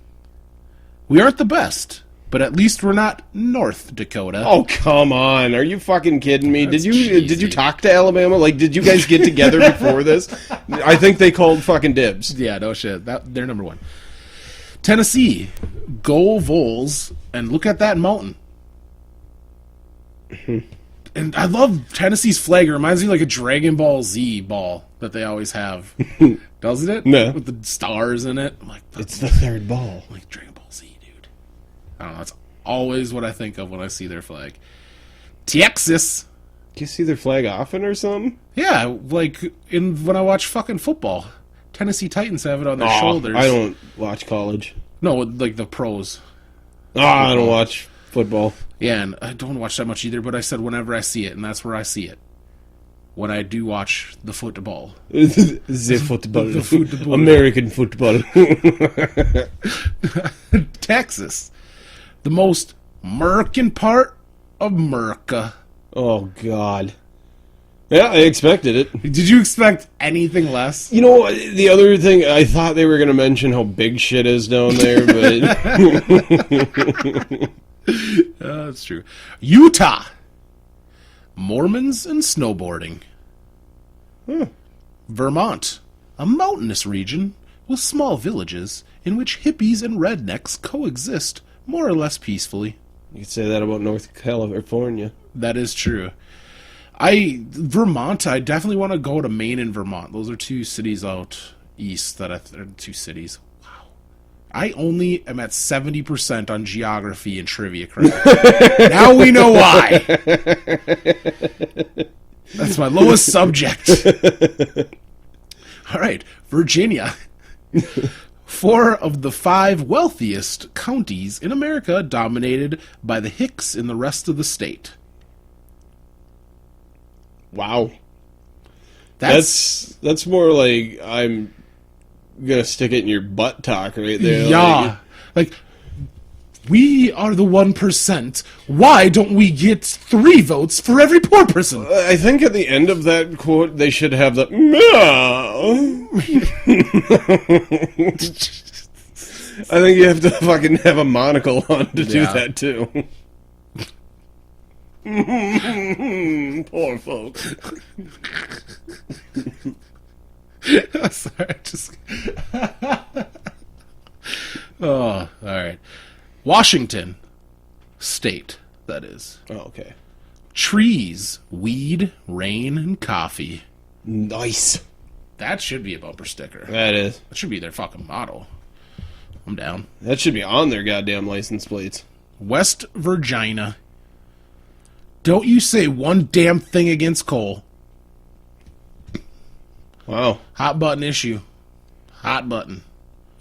We aren't the best, but at least we're not North Dakota. Oh, come on. Are you fucking kidding me? That's Did cheesy. you talk to Alabama? Like, did you guys get together before this? I think they called fucking dibs. Yeah, no shit. They're number one. Tennessee. Go Vols, and look at that mountain. And I love Tennessee's flag. It reminds me like a Dragon Ball Z ball that they always have. Doesn't it? No. With the stars in it. I'm like, It's the third ball. I'm like Dragon Ball Z, dude. I don't know. That's always what I think of when I see their flag. Texas. Do you see their flag often or something? Yeah, like when I watch fucking football. Tennessee Titans have it on their shoulders. I don't watch college. No, like the pros. I don't watch football. Yeah, and I don't watch that much either, but I said whenever I see it, and that's where I see it. When I do watch the football. The football. The football. American football. Texas. The most American part of America. Oh, God. Yeah, I expected it. Did you expect anything less? You know, the other thing, I thought they were going to mention how big shit is down there, but... That's true. Utah. Mormons and snowboarding. Vermont. A mountainous region with small villages in which hippies and rednecks coexist more or less peacefully. You could say that about North California. That is true. Vermont, I definitely want to go to Maine and Vermont. Those are two cities out east that two cities. Wow. I only am at 70% on geography and trivia credit. Now we know why. That's my lowest subject. All right, Virginia. 4 of the 5 wealthiest counties in America dominated by the Hicks in the rest of the state. Wow. That's more like I'm gonna stick it in your butt talk right there. Yeah. Like, we are the 1%. Why don't we get 3 votes for every poor person? I think at the end of that quote, they should have the I think you have to fucking have a monocle on to do that too. Poor folks. Sorry, oh, all right. Washington State, that is. Oh, okay. Trees, weed, rain, and coffee. Nice. That should be a bumper sticker. That is. That should be their fucking motto. I'm down. That should be on their goddamn license plates. West Virginia. Don't you say one damn thing against coal. Wow. Hot button issue. Hot button.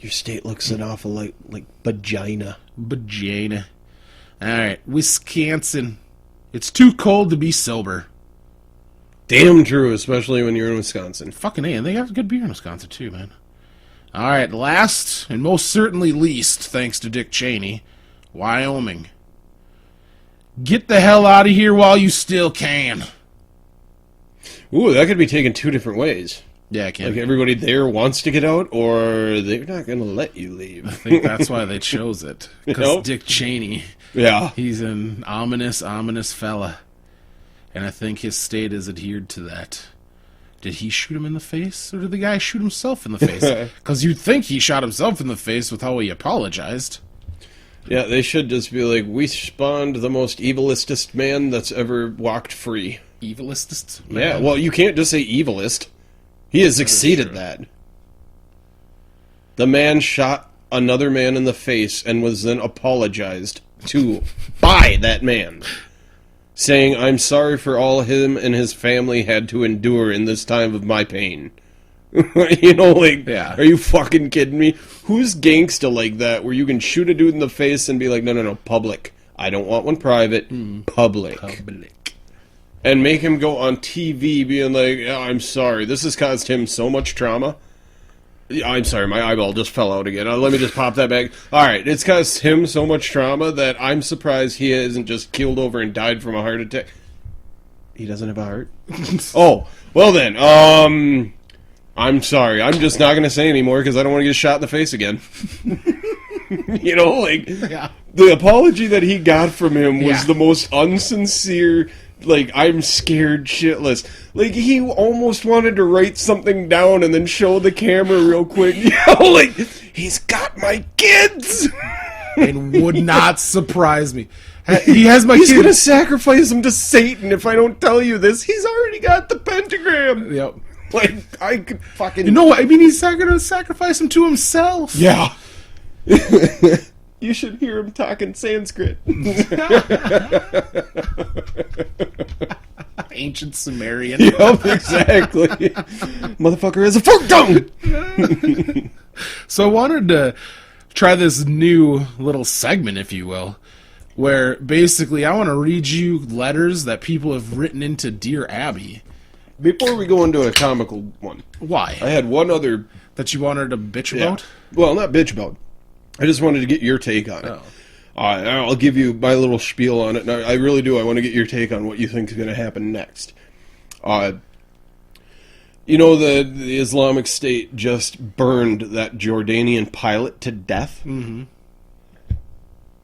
Your state looks an awful like vagina. Vagina. Alright, Wisconsin. It's too cold to be sober. Damn true, especially when you're in Wisconsin. Fucking A, and they have good beer in Wisconsin too, man. Alright, last, and most certainly least, thanks to Dick Cheney, Wyoming. Get the hell out of here while you still can. Ooh, that could be taken 2 different ways. Yeah, I can. Like everybody there wants to get out, or they're not going to let you leave. I think that's why they chose it. Because Nope. Dick Cheney, Yeah. he's an ominous, ominous fella. And I think his state has adhered to that. Did he shoot him in the face, or did the guy shoot himself in the face? Because you'd think he shot himself in the face with how he apologized. Yeah, they should just be like, we spawned the most evilistest man that's ever walked free. Evilistest? Yeah, well, you can't just say evilist. He has exceeded that. The man shot another man in the face and was then apologized to by that man, saying, I'm sorry for all him and his family had to endure in this time of my pain. You know, like, yeah. Are you fucking kidding me? Who's gangsta like that, where you can shoot a dude in the face and be like, no, public. I don't want one private. Public. And make him go on TV being like, I'm sorry, this has caused him so much trauma. I'm sorry, my eyeball just fell out again. Let me just pop that back. Alright, it's caused him so much trauma that I'm surprised he isn't just keeled over and died from a heart attack. He doesn't have a heart? Oh, well then, I'm sorry. I'm just not going to say anymore because I don't want to get shot in the face again. You know, like, yeah. The apology that he got from him was the most unsincere, like, I'm scared shitless. Like, he almost wanted to write something down and then show the camera real quick. You know, like, he's got my kids! It would not surprise me. He has my kids. He's going to sacrifice them to Satan if I don't tell you this. He's already got the pentagram. Yep. Like, I could fucking... You know what? I mean, he's not going to sacrifice him to himself. Yeah. You should hear him talking Sanskrit. Ancient Sumerian. Yep, exactly. Motherfucker has a fork tongue! So I wanted to try this new little segment, if you will, where basically I want to read you letters that people have written into Dear Abby. Before we go into a comical one. Why? I had one other... That you wanted to bitch about? Well, not bitch about. I just wanted to get your take on it. Oh. I'll give you my little spiel on it. And I really do. I want to get your take on what you think is going to happen next. You know, the Islamic State just burned that Jordanian pilot to death? Mm-hmm.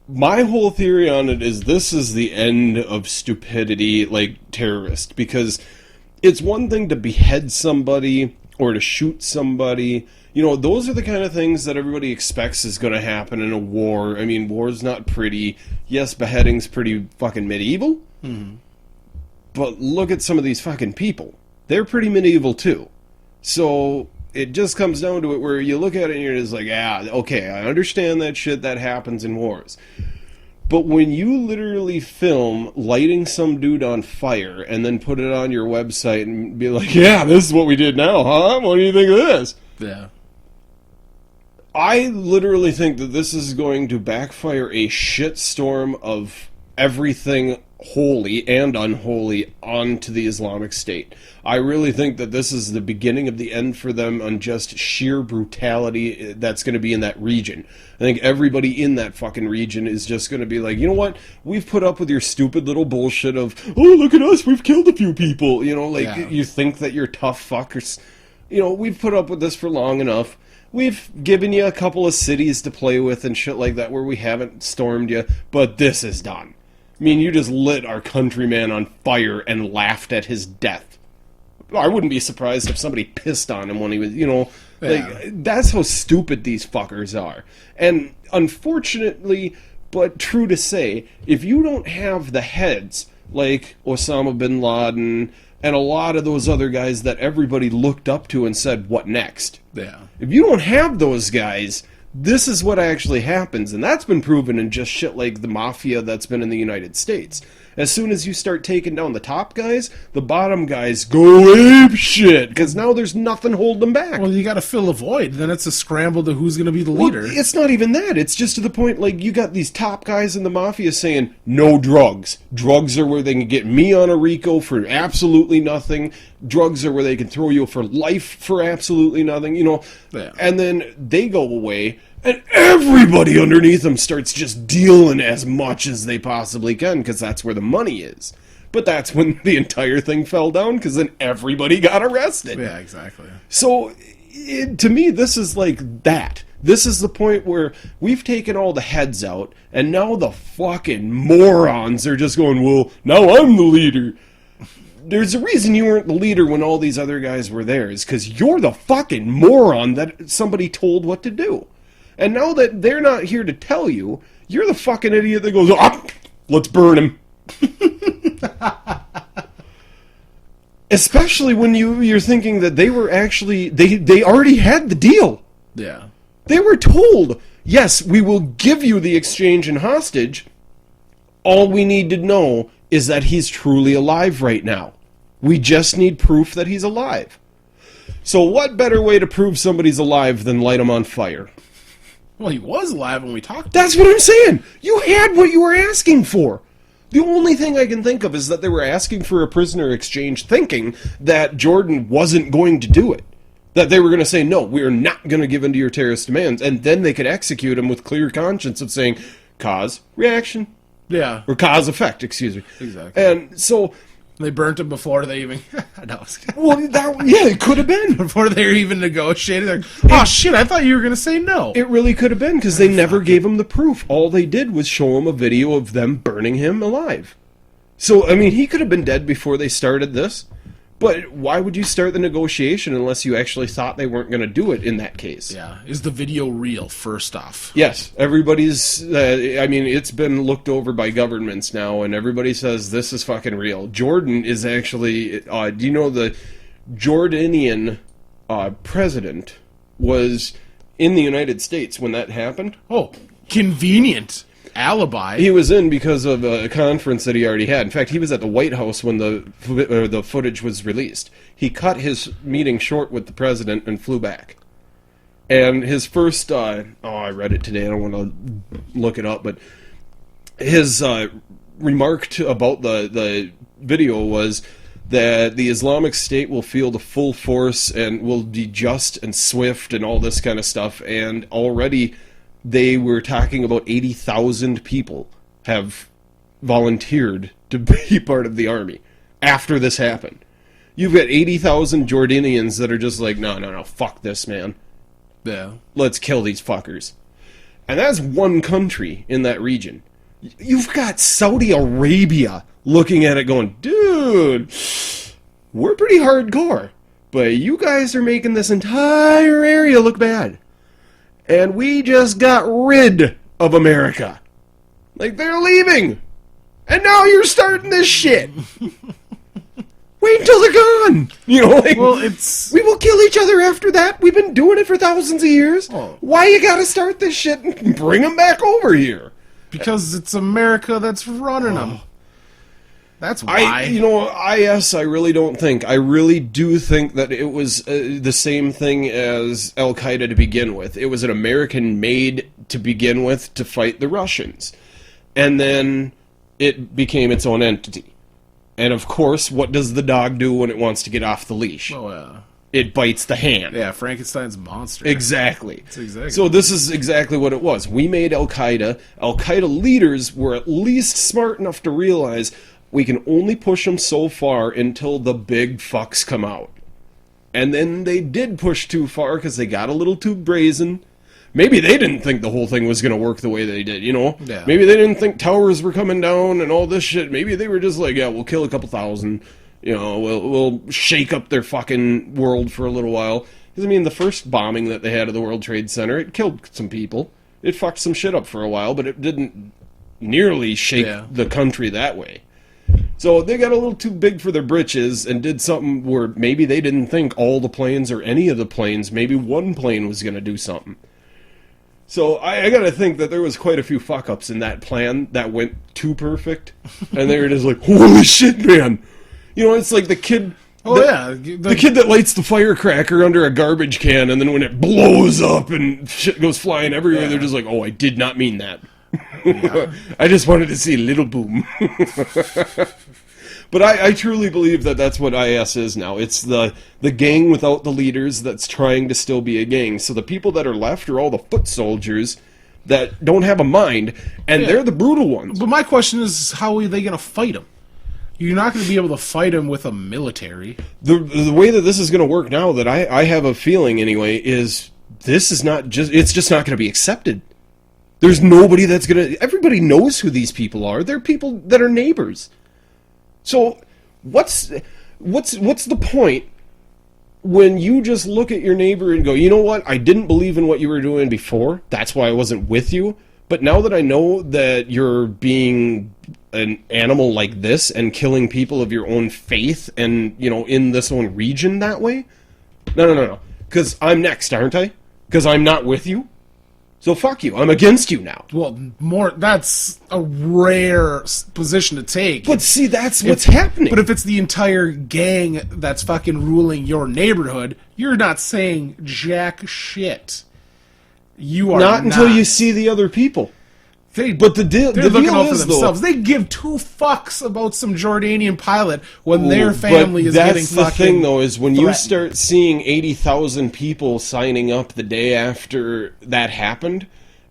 My whole theory on it is this is the end of stupidity, like terrorist, because it's one thing to behead somebody or to shoot somebody. You know, those are the kind of things that everybody expects is going to happen in a war. I mean, war's not pretty. Yes, beheading's pretty fucking medieval. Mm-hmm. But look at some of these fucking people. They're pretty medieval, too. So it just comes down to it where you look at it and you're just like, okay, I understand that shit that happens in wars. But when you literally film lighting some dude on fire and then put it on your website and be like, yeah, this is what we did now, huh? What do you think of this? Yeah. I literally think that this is going to backfire a shitstorm of everything holy and unholy onto the Islamic State. I really think that this is the beginning of the end for them on just sheer brutality that's going to be in that region. I think everybody in that fucking region is just going to be like, you know what? We've put up with your stupid little bullshit of, oh, look at us, we've killed a few people. You know, like, you think that you're tough fuckers. You know, we've put up with this for long enough. We've given you a couple of cities to play with and shit like that where we haven't stormed you, but this is done. I mean, you just lit our countryman on fire and laughed at his death. I wouldn't be surprised if somebody pissed on him when he was, you know, like, that's how stupid these fuckers are. And unfortunately, but true to say, if you don't have the heads like Osama bin Laden and a lot of those other guys that everybody looked up to and said, what next? Yeah. If you don't have those guys, this is what actually happens, and that's been proven in just shit like the mafia that's been in the United States. As soon as you start taking down the top guys, the bottom guys go ape shit, because now there's nothing holding them back. Well, you got to fill a void. Then it's a scramble to who's going to be the leader. Well, it's not even that. It's just to the point, like, you got these top guys in the mafia saying, no drugs. Drugs are where they can get me on a RICO for absolutely nothing. Drugs are where they can throw you for life for absolutely nothing, you know. Yeah. And then they go away, and everybody underneath them starts just dealing as much as they possibly can, because that's where the money is. But that's when the entire thing fell down, because then everybody got arrested. Yeah, exactly. So, to me, this is like that. This is the point where we've taken all the heads out, and now the fucking morons are just going, well, now I'm the leader. there's a reason you weren't the leader when all these other guys were there, is because you're the fucking moron that somebody told what to do. And now that they're not here to tell you, you're the fucking idiot that goes, let's burn him. Especially when you're thinking that they were actually, they already had the deal. Yeah. They were told, yes, we will give you the exchange and hostage. All we need to know is that he's truly alive right now. We just need proof that he's alive. So what better way to prove somebody's alive than light him on fire? Well, he was alive when we talked. That's what I'm saying. You had what you were asking for. The only thing I can think of is that they were asking for a prisoner exchange thinking that Jordan wasn't going to do it. That they were going to say, no, we're not going to give in to your terrorist demands. And then they could execute him with clear conscience of saying, cause, reaction. Yeah. Or cause, effect, excuse me. Exactly. And so... They burnt him before they even... no, well, yeah, it could have been. Before they were even negotiating. Like, oh, shit, I thought you were going to say no. It really could have been, because they never gave him the proof. All they did was show him a video of them burning him alive. So, I mean, he could have been dead before they started this. But why would you start the negotiation unless you actually thought they weren't going to do it in that case? Yeah. Is the video real, first off? Yes. Everybody's... I mean, it's been looked over by governments now, and everybody says this is fucking real. Jordan is actually... do you know the Jordanian president was in the United States when that happened? Oh, convenient alibi. He was in because of a conference that he already had. In fact, he was at the White House when the footage was released. He cut his meeting short with the president and flew back. And his first, I read it today, I don't want to look it up, but his remark about the video was that the Islamic State will feel the full force and will be just and swift and all this kind of stuff, and already they were talking about 80,000 people have volunteered to be part of the army after this happened. You've got 80,000 Jordanians that are just like, no, fuck this, man. Yeah. Let's kill these fuckers. And that's one country in that region. You've got Saudi Arabia looking at it going, dude, we're pretty hardcore, but you guys are making this entire area look bad. And we just got rid of America. Like, they're leaving. And now you're starting this shit. Wait until they're gone. You know, like, well, it's... we will kill each other after that. We've been doing it for thousands of years. Oh. Why you gotta start this shit and bring them back over here? Because it's America that's running them. That's why. I really don't think. I really do think that it was the same thing as Al-Qaeda to begin with. It was an American-made to begin with to fight the Russians. And then it became its own entity. And of course, what does the dog do when it wants to get off the leash? Oh, yeah. It bites the hand. Yeah, Frankenstein's monster. Exactly. That's exactly. So this is exactly what it was. We made Al-Qaeda. Al-Qaeda leaders were at least smart enough to realize we can only push them so far until the big fucks come out. And then they did push too far because they got a little too brazen. Maybe they didn't think the whole thing was going to work the way they did, you know? Yeah. Maybe they didn't think towers were coming down and all this shit. Maybe they were just like, yeah, we'll kill a couple thousand. You know, we'll shake up their fucking world for a little while. Because, I mean, the first bombing that they had of the World Trade Center, it killed some people. It fucked some shit up for a while, but it didn't nearly shake the country that way. So they got a little too big for their britches and did something where maybe they didn't think all the planes or any of the planes, maybe one plane was going to do something. So I got to think that there was quite a few fuck-ups in that plan that went too perfect. And they were just like, holy shit, man. You know, it's like the kid... the kid that lights the firecracker under a garbage can, and then when it blows up and shit goes flying everywhere, they're just like, oh, I did not mean that. Yeah. I just wanted to see a little boom. But I truly believe that that's what IS is now. It's the gang without the leaders that's trying to still be a gang. So the people that are left are all the foot soldiers that don't have a mind, and they're the brutal ones. But my question is, how are they going to fight them? You're not going to be able to fight them with a military. The way that this is going to work now, that I have a feeling anyway, is this is not just... It's just not going to be accepted. There's nobody that's going to... Everybody knows who these people are. They're people that are neighbors. So, what's the point when you just look at your neighbor and go, you know what, I didn't believe in what you were doing before, that's why I wasn't with you, but now that I know that you're being an animal like this and killing people of your own faith and, you know, in this own region that way, no, because I'm next, aren't I? Because I'm not with you? So fuck you, I'm against you now. Well, that's a rare position to take. But see, that's what's happening. But if it's the entire gang that's fucking ruling your neighborhood, you're not saying jack shit. You are not until you see the other people. But the deal is, for themselves. They give two fucks about some Jordanian pilot when their family is getting fucking That's the thing, though, is when threatened. you start seeing 80,000 people signing up the day after that happened,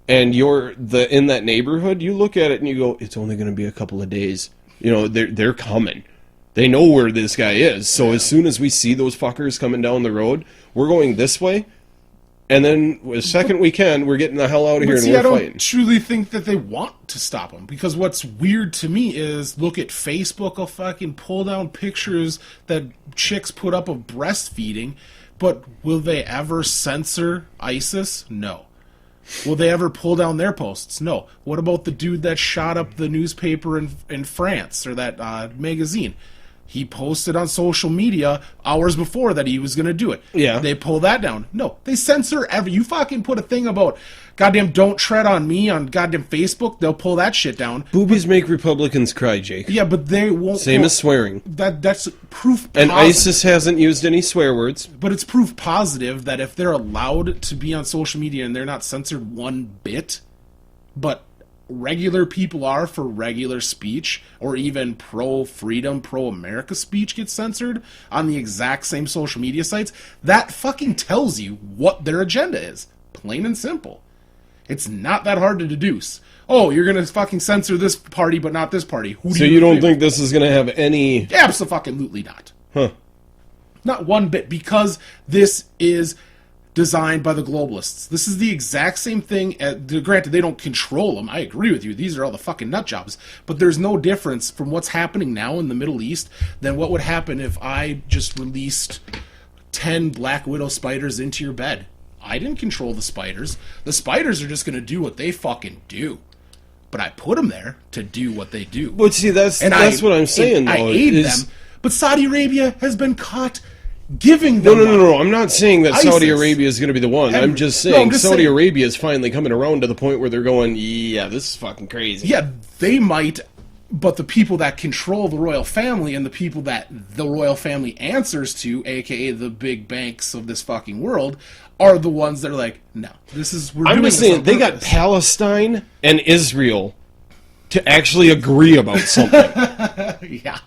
and you're in that neighborhood, you look at it and you go, it's only going to be a couple of days. You know, they're coming. They know where this guy is. So as soon as we see those fuckers coming down the road, we're going this way. And then, the second we can, we're getting the hell out of here and we're fighting. I don't truly think that they want to stop them. Because what's weird to me is, look at Facebook will fucking pull down pictures that chicks put up of breastfeeding. But will they ever censor ISIS? No. Will they ever pull down their posts? No. What about the dude that shot up the newspaper in France, or that magazine? He posted on social media hours before that he was going to do it. Yeah. They pull that down. No, they censor you fucking put a thing about goddamn don't tread on me on goddamn Facebook, they'll pull that shit down. Boobies make Republicans cry, Jake. Yeah, but they won't. Same as swearing. That's proof positive. And ISIS hasn't used any swear words. But it's proof positive that if they're allowed to be on social media and they're not censored one bit, but regular people are for regular speech, or even pro-freedom, pro-America speech gets censored on the exact same social media sites, that fucking tells you what their agenda is. Plain and simple. It's not that hard to deduce. Oh, you're gonna fucking censor this party but not this party. So you don't think this is gonna have any... Abso-fucking-lutely not. Huh. Not one bit, because this is designed by the globalists. This is the exact same thing. Granted, they don't control them. I agree with you. These are all the fucking nut jobs. But there's no difference from what's happening now in the Middle East than what would happen if I just released 10 Black Widow spiders into your bed. I didn't control the spiders. The spiders are just going to do what they fucking do. But I put them there to do what they do. But see, that's what I'm saying, though. I aid them. But Saudi Arabia has been caught giving them... No. I'm not saying that Saudi Arabia is going to be the one. I'm just saying Saudi Arabia is finally coming around to the point where they're going, yeah, this is fucking crazy. Yeah, they might, but the people that control the royal family and the people that the royal family answers to, a.k.a. the big banks of this fucking world, are the ones that are like, no, I'm just saying, they got Palestine and Israel to actually agree about something. Yeah.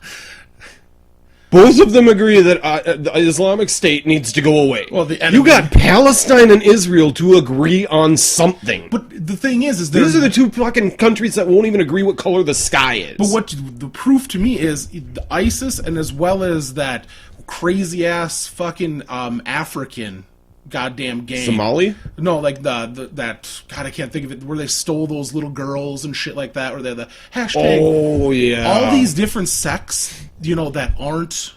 Both of them agree that the Islamic State needs to go away. Well, you got Palestine and Israel to agree on something. But the thing is these are the two fucking countries that won't even agree what color the sky is. But what the proof to me is the ISIS, and as well as that crazy ass fucking African goddamn gang. Somali? No, like that God, I can't think of it, where they stole those little girls and shit like that, or they're the hashtag. Oh yeah. All these different sects, that aren't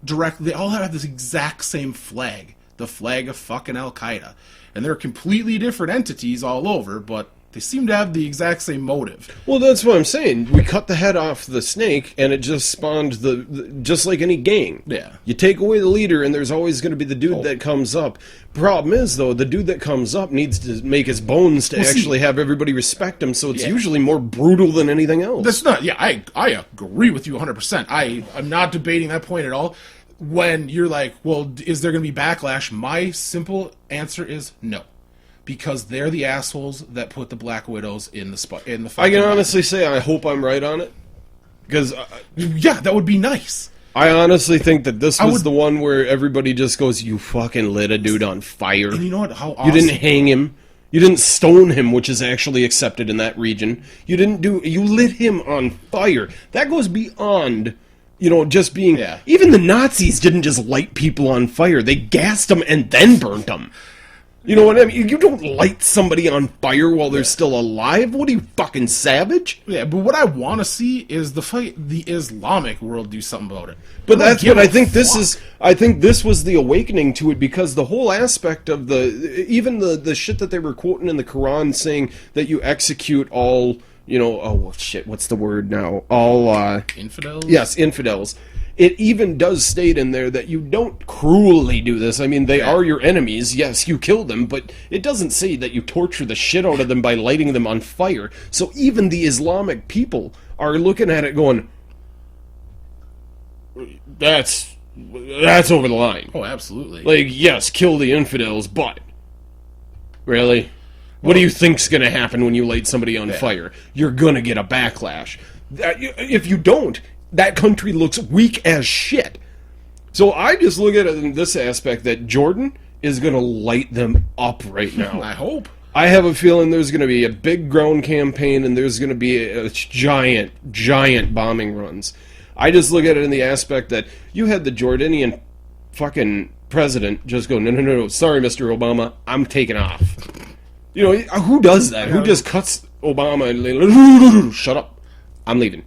directly, they all have this exact same flag, the flag of fucking Al Qaeda, and they're completely different entities all over, but they seem to have the exact same motive. Well, that's what I'm saying. We cut the head off the snake, and it just spawned just like any gang. Yeah. You take away the leader, and there's always going to be the dude that comes up. Problem is, though, the dude that comes up needs to make his bones to actually have everybody respect him, so it's usually more brutal than anything else. That's not... Yeah, I agree with you 100%. I'm not debating that point at all. When you're like, well, is there going to be backlash? My simple answer is no. Because they're the assholes that put the Black Widows in the fucking... I can honestly say I hope I'm right on it. Because... yeah, that would be nice. I honestly think that this was the one where everybody just goes, you fucking lit a dude on fire. And you know what? How awesome. You didn't hang him. You didn't stone him, which is actually accepted in that region. You lit him on fire. That goes beyond... just being... Yeah. Even the Nazis didn't just light people on fire. They gassed them and then burnt them. You know what I mean? You don't light somebody on fire while they're still alive. What are you, fucking savage? Yeah, but what I want to see is the Islamic world do something about it. But that's what I think this is. I think this was the awakening to it, because the whole aspect of even the shit that they were quoting in the Quran saying that you execute all, oh shit, what's the word now? All infidels? Yes, infidels. It even does state in there that you don't cruelly do this. I mean, they are your enemies. Yes, you kill them, but it doesn't say that you torture the shit out of them by lighting them on fire. So even the Islamic people are looking at it going, that's over the line. Oh, absolutely. Like, yes, kill the infidels, but really? What do you think's going to happen when you light somebody on fire? You're going to get a backlash. If you don't, that country looks weak as shit. So I just look at it in this aspect that Jordan is going to light them up right now. I hope. I have a feeling there's going to be a big ground campaign and there's going to be a giant bombing runs. I just look at it in the aspect that you had the Jordanian fucking president just go, no, sorry, Mr. Obama, I'm taking off. Who does that? Who just cuts Obama and shut up? I'm leaving.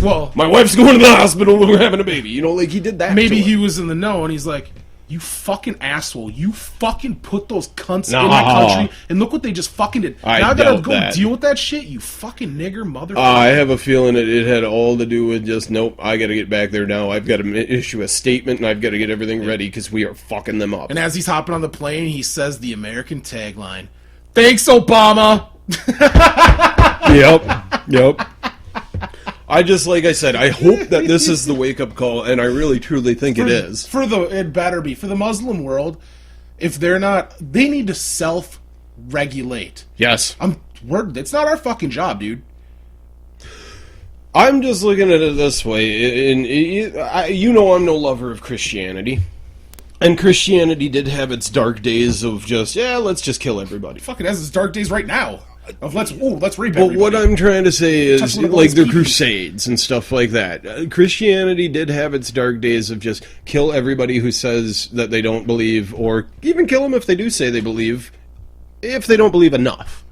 Well, my wife's going to the hospital. We're having a baby. He did that. Maybe he was in the know, and he's like, "You fucking asshole! You fucking put those cunts in that country, and look what they just fucking did. Now I gotta go deal with that shit. You fucking nigger motherfucker." I have a feeling it had all to do with just nope. I got to get back there now. I've got to issue a statement, and I've got to get everything ready because we are fucking them up. And as he's hopping on the plane, he says the American tagline: "Thanks, Obama." Yep. Like I said, I hope that this is the wake-up call, and I really, truly think it is. It better be. For the Muslim world, if they're not, they need to self-regulate. Yes. It's not our fucking job, dude. I'm just looking at it this way, and I'm no lover of Christianity. And Christianity did have its dark days of just, let's just kill everybody. It fucking has its dark days right now. Let's rape everybody. But what I'm trying to say is, like the Crusades and stuff like that, Christianity did have its dark days of just kill everybody who says that they don't believe, or even kill them if they do say they believe, if they don't believe enough.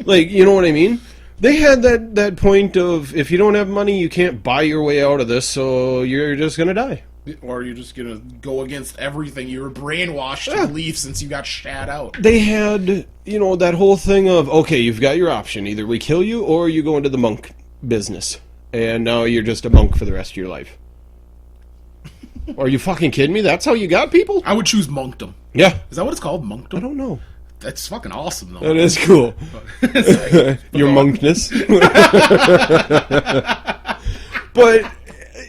Like, you know what I mean? They had that point of, if you don't have money, you can't buy your way out of this, so you're just going to die. Or you're just going to go against everything you were brainwashed to believe since you got shat out. They had, that whole thing of, okay, you've got your option. Either we kill you or you go into the monk business. And now you're just a monk for the rest of your life. Are you fucking kidding me? That's how you got people? I would choose monkdom. Yeah. Is that what it's called? Monkdom? I don't know. That's fucking awesome, though. That is cool. Your monkness. But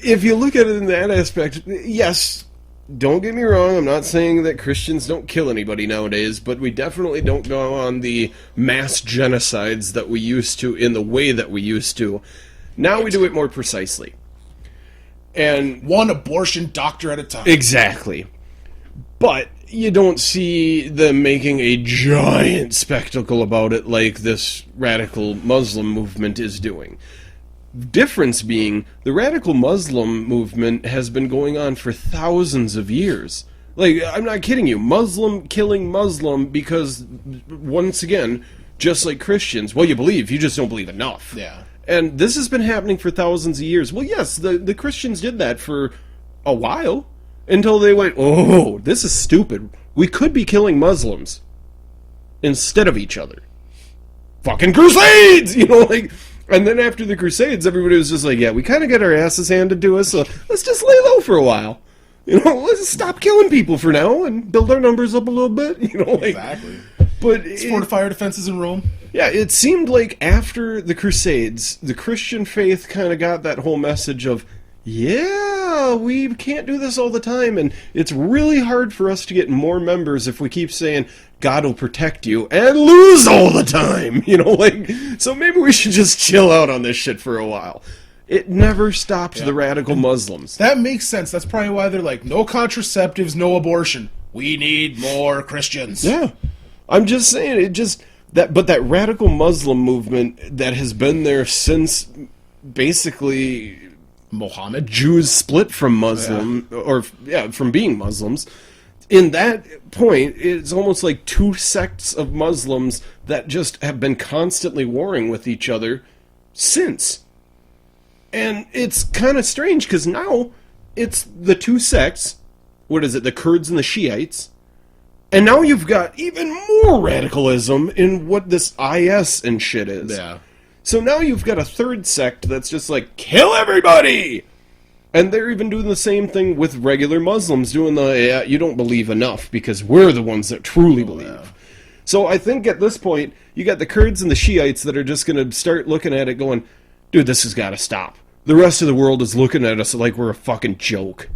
if you look at it in that aspect, yes, don't get me wrong, I'm not saying that Christians don't kill anybody nowadays, but we definitely don't go on the mass genocides that we used to in the way that we used to. Now we do it more precisely. And one abortion doctor at a time. Exactly. But you don't see them making a giant spectacle about it like this radical Muslim movement is doing. Difference being, the radical Muslim movement has been going on for thousands of years. Like, I'm not kidding you. Muslim killing Muslim because, once again, just like Christians, well, you believe, you just don't believe enough. Yeah. And this has been happening for thousands of years. Well, yes, the Christians did that for a while, until they went, oh, this is stupid. We could be killing Muslims instead of each other. Fucking Crusades! And then after the Crusades, everybody was just like, yeah, we kind of got our asses handed to us, so let's just lay low for a while. Let's stop killing people for now and build our numbers up a little bit. Exactly. But fortify our defenses in Rome. Yeah, it seemed like after the Crusades, the Christian faith kind of got that whole message of, yeah, we can't do this all the time, and it's really hard for us to get more members if we keep saying, God will protect you, and lose all the time, so maybe we should just chill out on this shit for a while. It never stopped the radical Muslims. That makes sense. That's probably why they're like, no contraceptives, no abortion. We need more Christians. Yeah. I'm just saying, but that radical Muslim movement that has been there since basically Muhammad, Jews split from Muslim, from being Muslims. in that point, it's almost like two sects of Muslims that just have been constantly warring with each other since. And it's kind of strange, because now it's the two sects. What is it? The Kurds and the Shiites. And now you've got even more radicalism in what this IS and shit is. Yeah. So now you've got a third sect that's just like, kill everybody! And they're even doing the same thing with regular Muslims, doing the, you don't believe enough, because we're the ones that truly believe. Yeah. So I think at this point, you got the Kurds and the Shiites that are just going to start looking at it going, dude, this has got to stop. The rest of the world is looking at us like we're a fucking joke.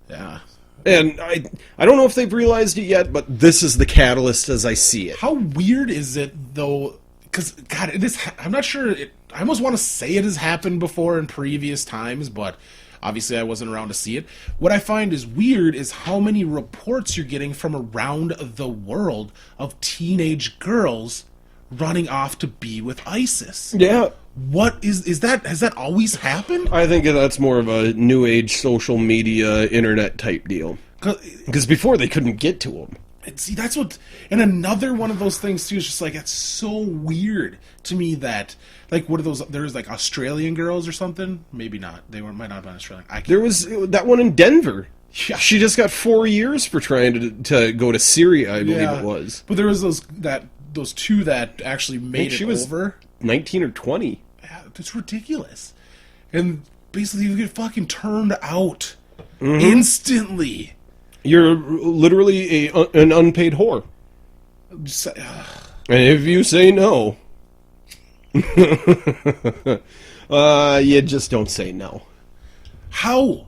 Yeah. And I don't know if they've realized it yet, but this is the catalyst as I see it. How weird is it, though? Because, God, I'm not sure. I almost want to say it has happened before in previous times, but obviously I wasn't around to see it. What I find is weird is how many reports you're getting from around the world of teenage girls running off to be with ISIS. Yeah. What is that? Has that always happened? I think that's more of a new age social media internet type deal. Because before they couldn't get to them. And see, that's what... And another one of those things, too, is just like, it's so weird to me that... Like, what are those... There's, like, Australian girls or something? Maybe not. They might not have been Australian. There was that one in Denver. Yeah. She just got 4 years for trying to go to Syria, I believe it was. But there was those two that actually made it over. 19 or 20. Yeah, it's ridiculous. And basically you get fucking turned out instantly. You're literally an unpaid whore. Just, and if you say no, you just don't say no. How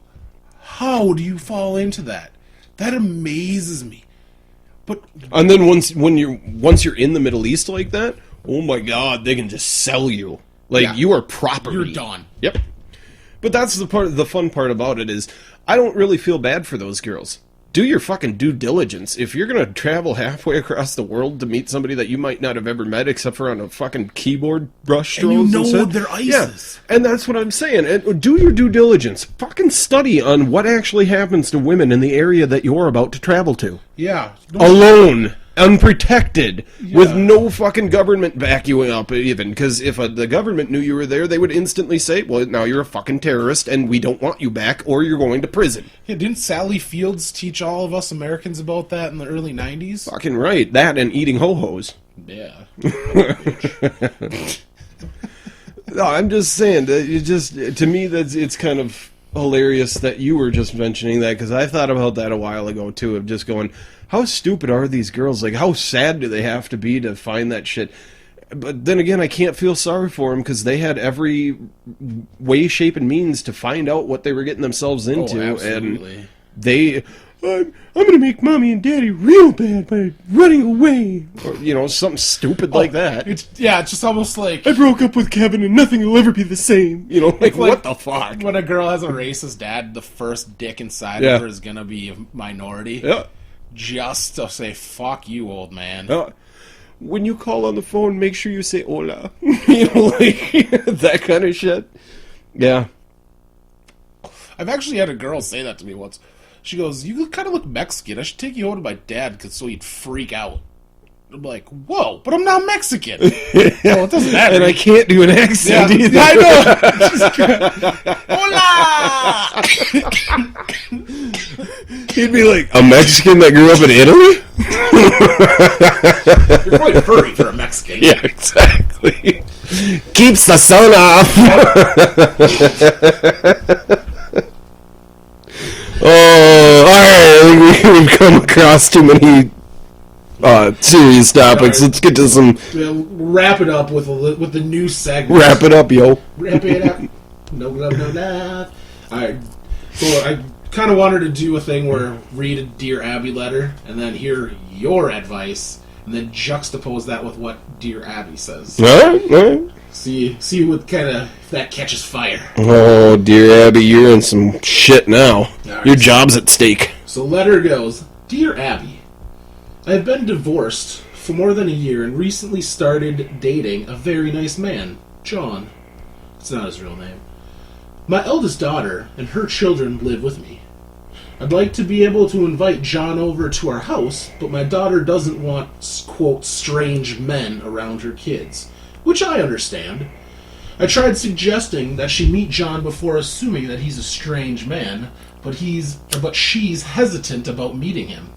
do you fall into that? That amazes me. But and then once you're in the Middle East like that, oh my God, they can just sell you. Like, you are property. You're done. Yep. But that's the fun part about it is, I don't really feel bad for those girls. Do your fucking due diligence. If you're gonna travel halfway across the world to meet somebody that you might not have ever met except for on a fucking keyboard brush strokes, and you know they're ISIS. Yeah. And that's what I'm saying. And do your due diligence. Fucking study on what actually happens to women in the area that you're about to travel to. Yeah. Alone. Unprotected, with no fucking government backing you up even, because if the government knew you were there, they would instantly say, well, now you're a fucking terrorist and we don't want you back, or you're going to prison. Yeah, didn't Sally Fields teach all of us Americans about that in the early 90s? Fucking right, that and eating ho-hos. Yeah. No, I'm just saying, to me, it's kind of hilarious that you were just mentioning that, because I thought about that a while ago, too, of just going, how stupid are these girls? Like, how sad do they have to be to find that shit? But then again, I can't feel sorry for them, because they had every way, shape, and means to find out what they were getting themselves into. Oh, absolutely. And I'm going to make mommy and daddy real bad by running away. Or, something stupid like that. It's just almost like... I broke up with Kevin and nothing will ever be the same. Like what the fuck? When a girl has a racist dad, the first dick inside of her is going to be a minority. Yeah. Just to say, fuck you, old man. When you call on the phone, make sure you say hola. That kind of shit. Yeah. I've actually had a girl say that to me once. She goes, you kind of look Mexican. I should take you home to my dad so he'd freak out. I'm like, whoa, but I'm not Mexican. Well, it doesn't matter. And I can't do an accent either. Yeah, I know. Hola! He'd be like, a Mexican that grew up in Italy? You're quite furry for a Mexican. Yeah, exactly. Keeps the sun off. Oh, alright, we've come across too many serious topics. Right. Let's get to some... We'll wrap it up with the new segment. Wrap it up, yo. Wrap it up. No love, no laugh. Alright, so I kind of wanted to do a thing where read a Dear Abby letter, and then hear your advice, and then juxtapose that with what Dear Abby says. Alright. See what kind of, if that catches fire. Oh, Dear Abby, you're in some shit now. Right. Your job's at stake. So letter goes, Dear Abby, I have been divorced for more than a year and recently started dating a very nice man, John. It's not his real name. My eldest daughter and her children live with me. I'd like to be able to invite John over to our house, but my daughter doesn't want, quote, strange men around her kids, which I understand. I tried suggesting that she meet John before assuming that he's a strange man, but she's hesitant about meeting him.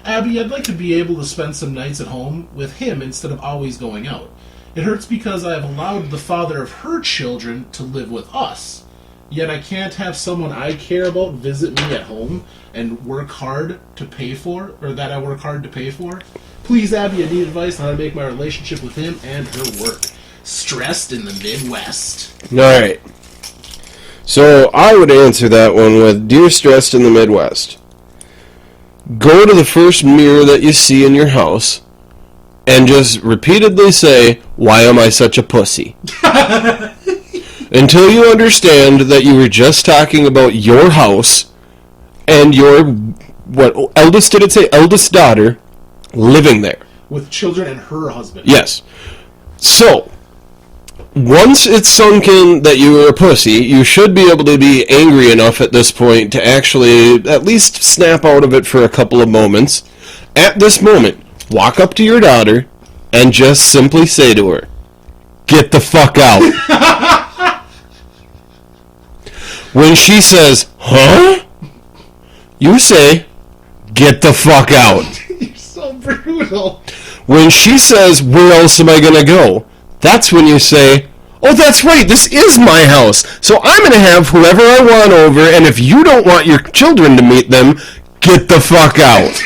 Abby, I'd like to be able to spend some nights at home with him instead of always going out. It hurts because I have allowed the father of her children to live with us. Yet I can't have someone I care about visit me at home and work hard to pay for, or that I work hard to pay for. Please, Abby, I need advice on how to make my relationship with him and her work. Stressed in the Midwest. Alright. So I would answer that one with, Dear Stressed in the Midwest, go to the first mirror that you see in your house and just repeatedly say, why am I such a pussy? Until you understand that you were just talking about your house and your, eldest daughter living there. With children and her husband. Yes. So, once it's sunk in that you were a pussy, you should be able to be angry enough at this point to actually at least snap out of it for a couple of moments. At this moment, walk up to your daughter and just simply say to her, get the fuck out. When she says, huh? You say, get the fuck out. You're so brutal. When she says, where else am I going to go? That's when you say, oh, that's right, this is my house, so I'm going to have whoever I want over, and if you don't want your children to meet them, get the fuck out.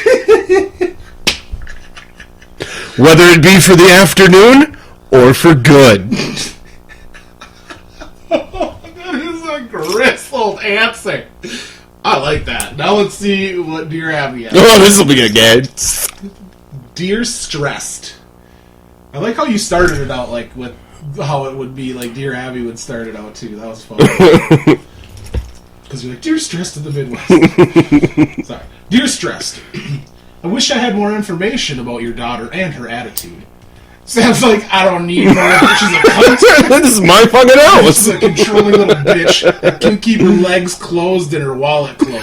Whether it be for the afternoon or for good. That is a gristled answer. I like that. Now let's see what Dear Abby has. Oh, this will be good, guys. Dear Stressed. I like how you started it out like with how it would be like Dear Abby would start it out too. That was fun. Because you're like, Dear Stressed in the Midwest. Sorry. Dear Stressed. I wish I had more information about your daughter and her attitude. Sounds like I don't need her. She's a cunt. This is my fucking house. She's a controlling little bitch that can keep her legs closed and her wallet closed.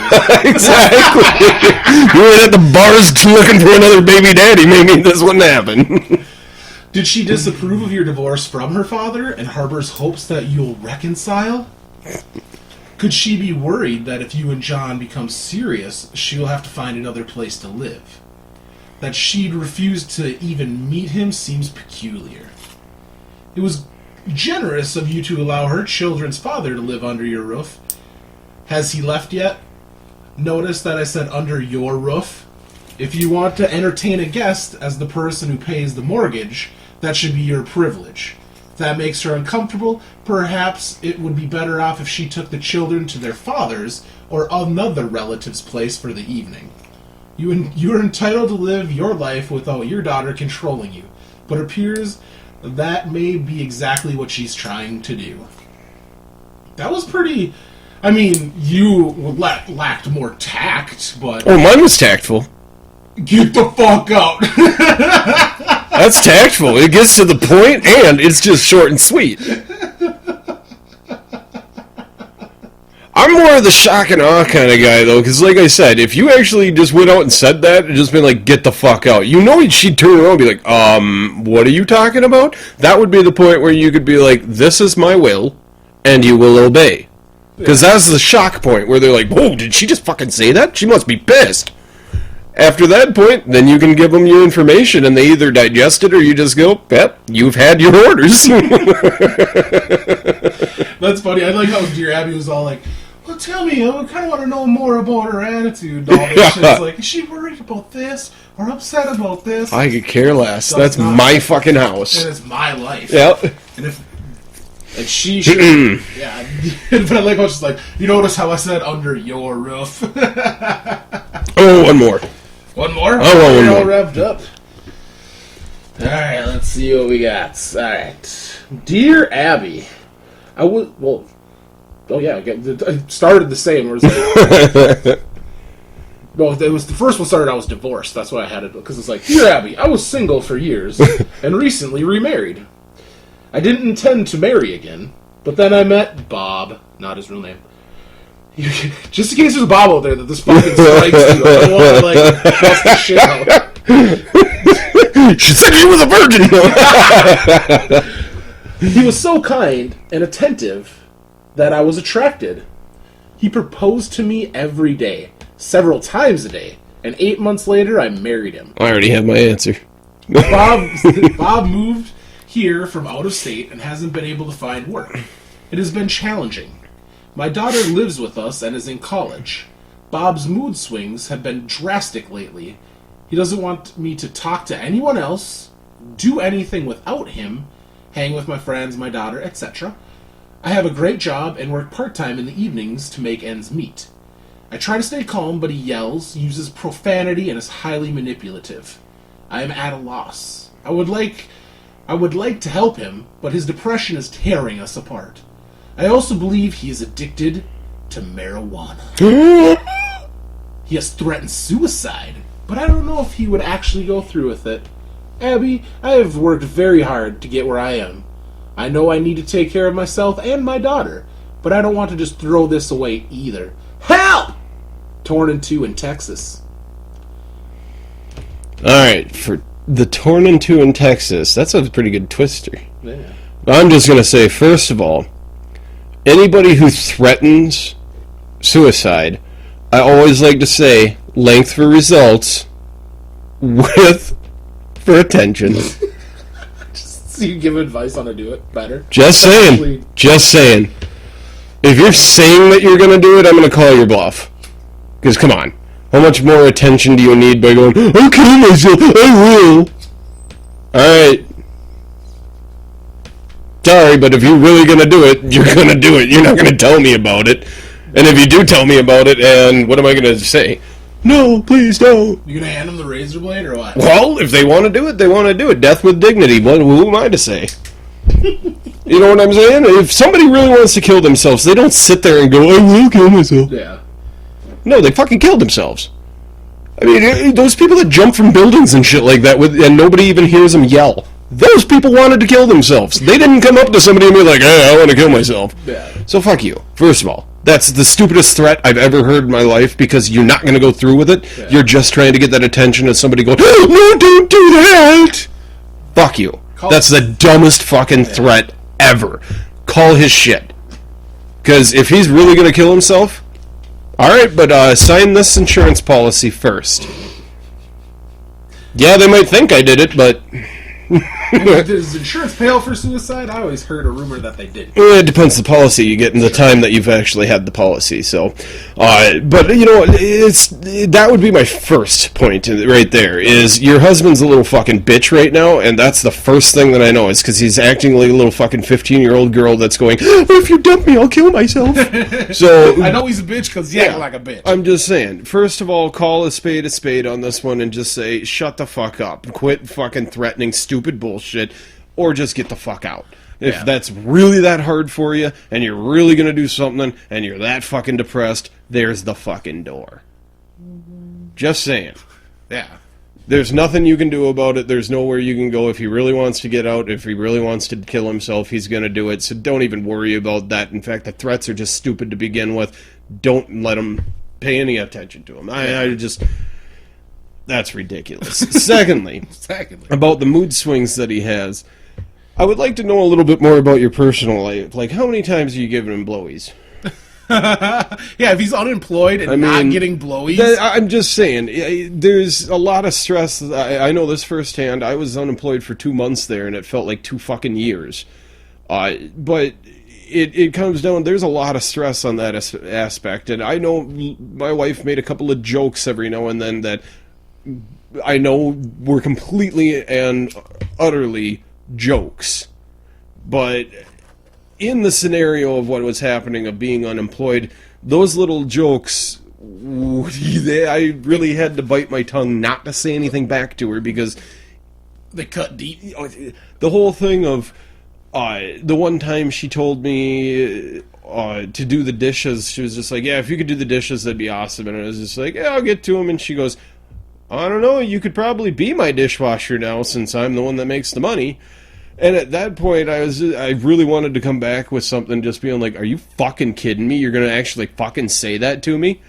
Exactly. You were at the bars looking for another baby daddy. Maybe this wouldn't happen. Did she disapprove of your divorce from her father and harbors hopes that you'll reconcile? Could she be worried that if you and John become serious, she'll have to find another place to live? That she'd refuse to even meet him seems peculiar. It was generous of you to allow her children's father to live under your roof. Has he left yet? Notice that I said under your roof. If you want to entertain a guest as the person who pays the mortgage, that should be your privilege. If that makes her uncomfortable, perhaps it would be better off if she took the children to their father's or another relative's place for the evening. You are entitled to live your life without your daughter controlling you, but it appears that may be exactly what she's trying to do. That was pretty... I mean, you lacked more tact, but... Oh, mine was tactful. Get the fuck out! That's tactful. It gets to the point, and it's just short and sweet. I'm more of the shock and awe kind of guy, though, because like I said, if you actually just went out and said that and just been like, get the fuck out, you know she'd turn around and be like, what are you talking about? That would be the point where you could be like, this is my will, and you will obey. Because that's the shock point, where they're like, whoa, did she just fucking say that? She must be pissed. After that point, then you can give them your information, and they either digest it or you just go, yep, you've had your orders. That's funny. I like how Dear Abby was all like, well, tell me, I kind of want to know more about her attitude. All this shit. It's like, is she worried about this or upset about this? I could care less. That's my fucking house. And it's my life. Yep. And if... Like, she should... yeah. But I like how she's like, you notice how I said under your roof? Oh, one more. One more? Oh, one more. All revved up. Alright, let's see what we got. Alright. Dear Abby, I would... Well... Oh, yeah. It started the same. Where it's like... Well, it was the first one started, I was divorced. That's why I had it. Because it's like, Dear Abby, I was single for years and recently remarried. I didn't intend to marry again, but then I met Bob, not his real name. Just in case there's a Bob out there that this fucking strikes you, I don't want to, like, bust the shit out. She said she was a virgin! He was so kind and attentive that I was attracted. He proposed to me every day, several times a day, and 8 months later, I married him. I already have my answer. Bob moved here from out of state and hasn't been able to find work. It has been challenging. My daughter lives with us and is in college. Bob's mood swings have been drastic lately. He doesn't want me to talk to anyone else, do anything without him, hang with my friends, my daughter, etc. I have a great job and work part-time in the evenings to make ends meet. I try to stay calm, but he yells, uses profanity, and is highly manipulative. I am at a loss. I would like to help him, but his depression is tearing us apart. I also believe he is addicted to marijuana. He has threatened suicide, but I don't know if he would actually go through with it. Abby, I have worked very hard to get where I am. I know I need to take care of myself and my daughter, but I don't want to just throw this away either. Help! Torn in two in Texas. Alright, for the torn in two in Texas, that's a pretty good twister. Yeah. I'm just going to say, first of all, anybody who threatens suicide, I always like to say, length for results, width for attention. So you give advice on how to do it better? Just saying. Just saying. If you're saying that you're going to do it, I'm going to call your bluff. Because, come on. How much more attention do you need by going, I'll kill myself, I will. Alright. Sorry, but if you're really going to do it, you're going to do it. You're not going to tell me about it. And if you do tell me about it, and what am I going to say? No, please don't. You gonna hand them the razor blade or what? Well, if they want to do it, they want to do it. Death with dignity. Who am I to say? You know what I'm saying? If somebody really wants to kill themselves, they don't sit there and go, I will kill myself. Yeah. No, they fucking killed themselves. I mean, those people that jump from buildings and shit like that, and nobody even hears them yell, those people wanted to kill themselves. They didn't come up to somebody and be like, hey, I want to kill myself. Yeah. So fuck you, first of all. That's the stupidest threat I've ever heard in my life, because you're not going to go through with it. Yeah. You're just trying to get that attention of somebody going, oh, no, don't do that! Fuck you. That's the dumbest fucking threat ever. Call his shit. Because if he's really going to kill himself, alright, but sign this insurance policy first. Yeah, they might think I did it, but... Does insurance pay out for suicide? I always heard a rumor that they did. It depends the policy you get and the time that you've actually had the policy. So, but you know, that would be my first point right there. Is your husband's a little fucking bitch right now, and that's the first thing that I know is because he's acting like a little fucking 15-year-old girl that's going, oh, if you dump me, I'll kill myself. So I know he's a bitch because he's acting like a bitch. I'm just saying. First of all, call a spade on this one and just say, shut the fuck up, quit fucking threatening stupid bullshit. Or just get the fuck out. If that's really that hard for you, and you're really going to do something, and you're that fucking depressed, there's the fucking door. Just saying. Yeah. There's nothing you can do about it. There's nowhere you can go. If he really wants to get out, if he really wants to kill himself, he's going to do it. So don't even worry about that. In fact, the threats are just stupid to begin with. Don't let him pay any attention to him. I just... That's ridiculous. Secondly, about the mood swings that he has, I would like to know a little bit more about your personal life. Like, how many times are you giving him blowies? Yeah, if he's unemployed and not getting blowies. I'm just saying, there's a lot of stress. I know this firsthand. I was unemployed for 2 months there, and it felt like 2 fucking years. But it comes down, there's a lot of stress on that aspect. And I know my wife made a couple of jokes every now and then that I know were completely and utterly jokes, but in the scenario of what was happening of being unemployed, those little jokes, I really had to bite my tongue not to say anything back to her because they cut deep. The whole thing of the one time she told me to do the dishes, she was just like, yeah, if you could do the dishes, that'd be awesome. And I was just like, yeah, I'll get to them. And she goes, I don't know, you could probably be my dishwasher now since I'm the one that makes the money. And at that point, I really wanted to come back with something just being like, are you fucking kidding me? You're going to actually fucking say that to me?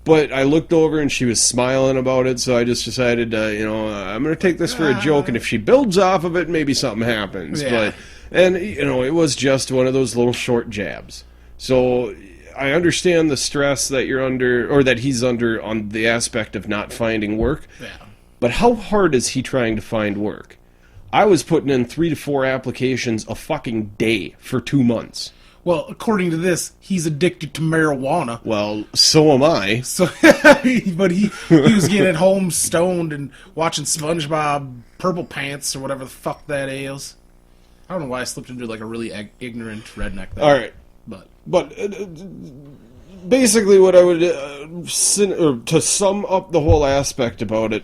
But I looked over and she was smiling about it, so I just decided, I'm going to take this for a joke, and if she builds off of it, maybe something happens. Yeah. It was just one of those little short jabs. So I understand the stress that you're under, or that he's under, on the aspect of not finding work. Yeah. But how hard is he trying to find work? I was putting in 3 to 4 applications a fucking day for 2 months. Well, according to this, he's addicted to marijuana. Well, so am I. So, but he was getting at home stoned and watching SpongeBob Purple Pants or whatever the fuck that is. I don't know why I slipped into like a really ignorant redneck there. All right, but basically, what I would to sum up the whole aspect about it,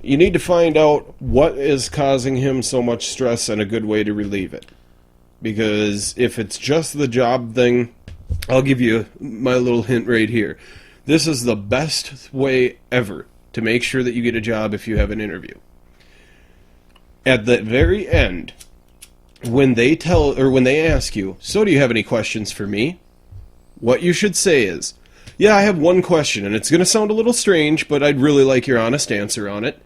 you need to find out what is causing him so much stress and a good way to relieve it. Because if it's just the job thing, I'll give you my little hint right here. This is the best way ever to make sure that you get a job if you have an interview. At the very end, when they ask you, so do you have any questions for me? What you should say is, yeah, I have one question, and it's going to sound a little strange, but I'd really like your honest answer on it.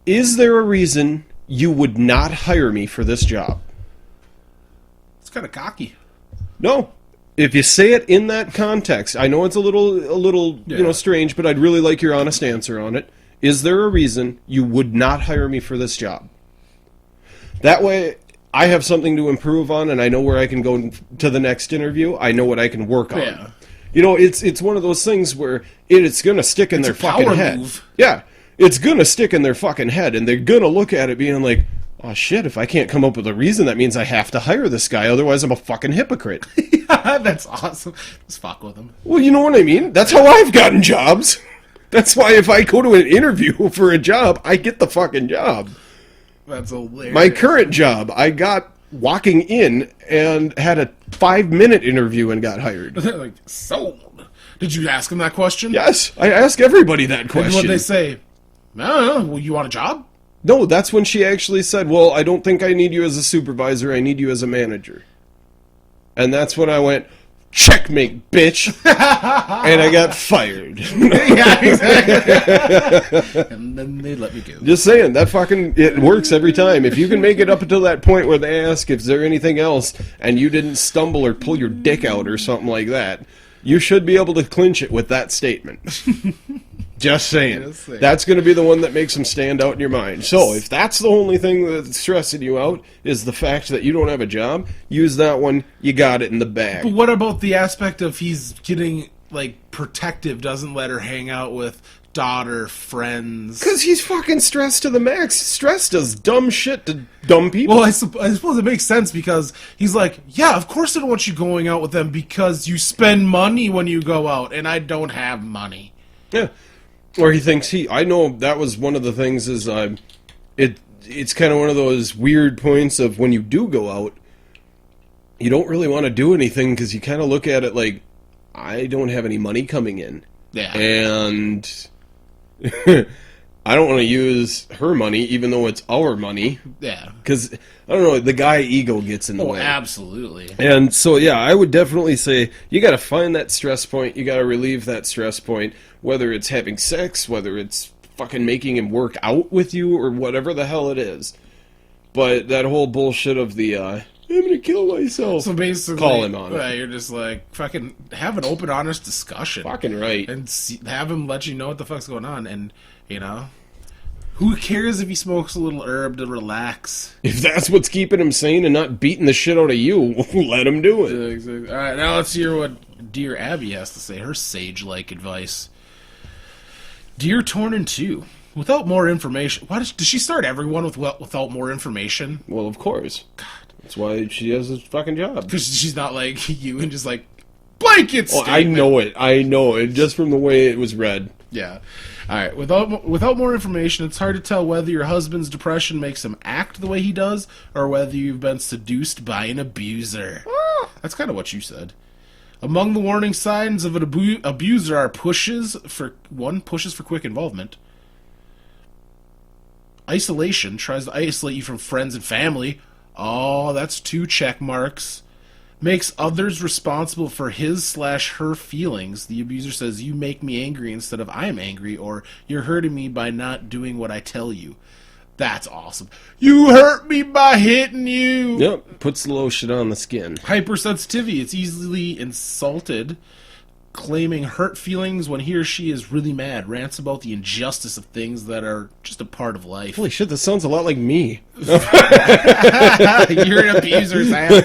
Is there a reason you would not hire me for this job? It's kind of cocky. No. If you say it in that context, I know it's a little strange, but I'd really like your honest answer on it. Is there a reason you would not hire me for this job? That way, I have something to improve on, and I know where I can go to the next interview. I know what I can work on. Yeah. It's one of those things where it's going to stick in their fucking head. Move. Yeah. It's going to stick in their fucking head, and they're going to look at it being like, oh shit, if I can't come up with a reason, that means I have to hire this guy, otherwise I'm a fucking hypocrite. Yeah, that's awesome. Let's fuck with him. Well, you know what I mean? That's how I've gotten jobs. That's why if I go to an interview for a job, I get the fucking job. That's hilarious. My current job, I got walking in and had a 5-minute interview and got hired. Like, sold. Did you ask him that question? Yes, I ask everybody that question. And what'd they say? I don't know. Well, you want a job? No, that's when she actually said, well, I don't think I need you as a supervisor, I need you as a manager. And that's when I went, checkmate, bitch! And I got fired. Yeah, exactly. And then they let me go. Just saying, it works every time. If you can make it up until that point where they ask if there anything else, and you didn't stumble or pull your dick out or something like that, you should be able to clinch it with that statement. Just saying. That's going to be the one that makes them stand out in your mind. So, if that's the only thing that's stressing you out, is the fact that you don't have a job, use that one, you got it in the bag. But what about the aspect of he's getting, like, protective, doesn't let her hang out with daughter, friends? Because he's fucking stressed to the max. Stress does dumb shit to dumb people. Well, I suppose it makes sense because he's like, yeah, of course I don't want you going out with them because you spend money when you go out, and I don't have money. Yeah. Or he thinks I know that was one of the things is, it's kind of one of those weird points of when you do go out, you don't really want to do anything because you kind of look at it like, I don't have any money coming in. Yeah. And I don't want to use her money even though it's our money. Yeah. Because, I don't know, the guy ego gets in the way. Absolutely. And so, yeah, I would definitely say you got to find that stress point. You got to relieve that stress point, whether it's having sex, whether it's fucking making him work out with you, or whatever the hell it is. But that whole bullshit of the, I'm going to kill myself. So basically, call him on it. You're just like, fucking have an open, honest discussion. Fucking right. And have him let you know what the fuck's going on. And, who cares if he smokes a little herb to relax? If that's what's keeping him sane and not beating the shit out of you, let him do it. Yeah, exactly. All right, now let's hear what Dear Abby has to say. Her sage-like advice. Dear Tornin 2, without more information... Does she start everyone without more information? Well, of course. God. That's why she has this fucking job. Because she's not like you and just like, blanket statement. I know it, just from the way it was read. Yeah. All right. Without more information, it's hard to tell whether your husband's depression makes him act the way he does, or whether you've been seduced by an abuser. That's kind of what you said. Among the warning signs of an abuser are pushes for quick involvement. Isolation, tries to isolate you from friends and family. Oh, that's 2 check marks. Makes others responsible for his/her feelings. The abuser says, you make me angry instead of I'm angry, or you're hurting me by not doing what I tell you. That's awesome. You hurt me by hitting you. Yep, puts the lotion on the skin. Hypersensitivity, it's easily insulted. Claiming hurt feelings when he or she is really mad. Rants about the injustice of things that are just a part of life. Holy shit, this sounds a lot like me. You're an abuser, Sam.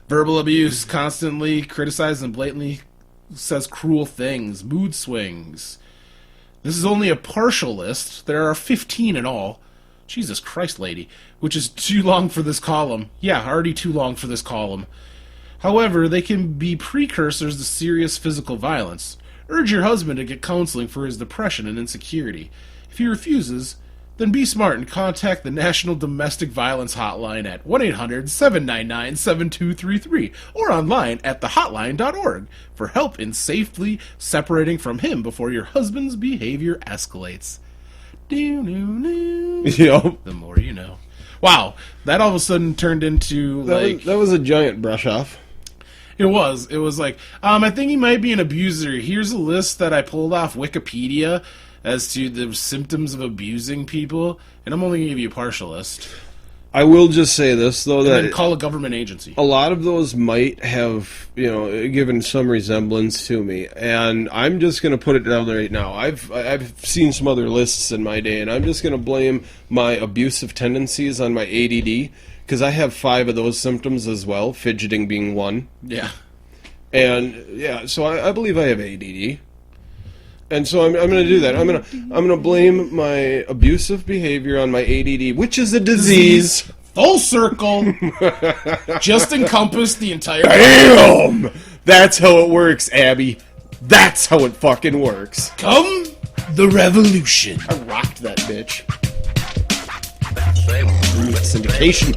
Verbal abuse, constantly criticizes and blatantly says cruel things. Mood swings. This is only a partial list. There are 15 in all. Jesus Christ, lady. Which is too long for this column. Yeah, already too long for this column. However, they can be precursors to serious physical violence. Urge your husband to get counseling for his depression and insecurity. If he refuses, then be smart and contact the National Domestic Violence Hotline at 1-800-799-7233 or online at thehotline.org for help in safely separating from him before your husband's behavior escalates. Yep. The more you know. Wow, that all of a sudden turned into that was a giant brush off. It was like, I think he might be an abuser. Here's a list that I pulled off Wikipedia as to the symptoms of abusing people, and I'm only going to give you a partial list. I will just say this, though, And that then call a government agency. a lot of those might have, given some resemblance to me, and I'm just going to put it down there right now. I've seen some other lists in my day, and I'm just going to blame my abusive tendencies on my ADD, because I have 5 of those symptoms as well, fidgeting being one. Yeah. And, yeah, so I believe I have ADD. And so I'm going to do that. I'm going to blame my abusive behavior on my ADD, which is a disease. Full circle. Just encompass the entire... Damn! That's how it works, Abby. That's how it fucking works. Come the revolution. I rocked that bitch. Syndication.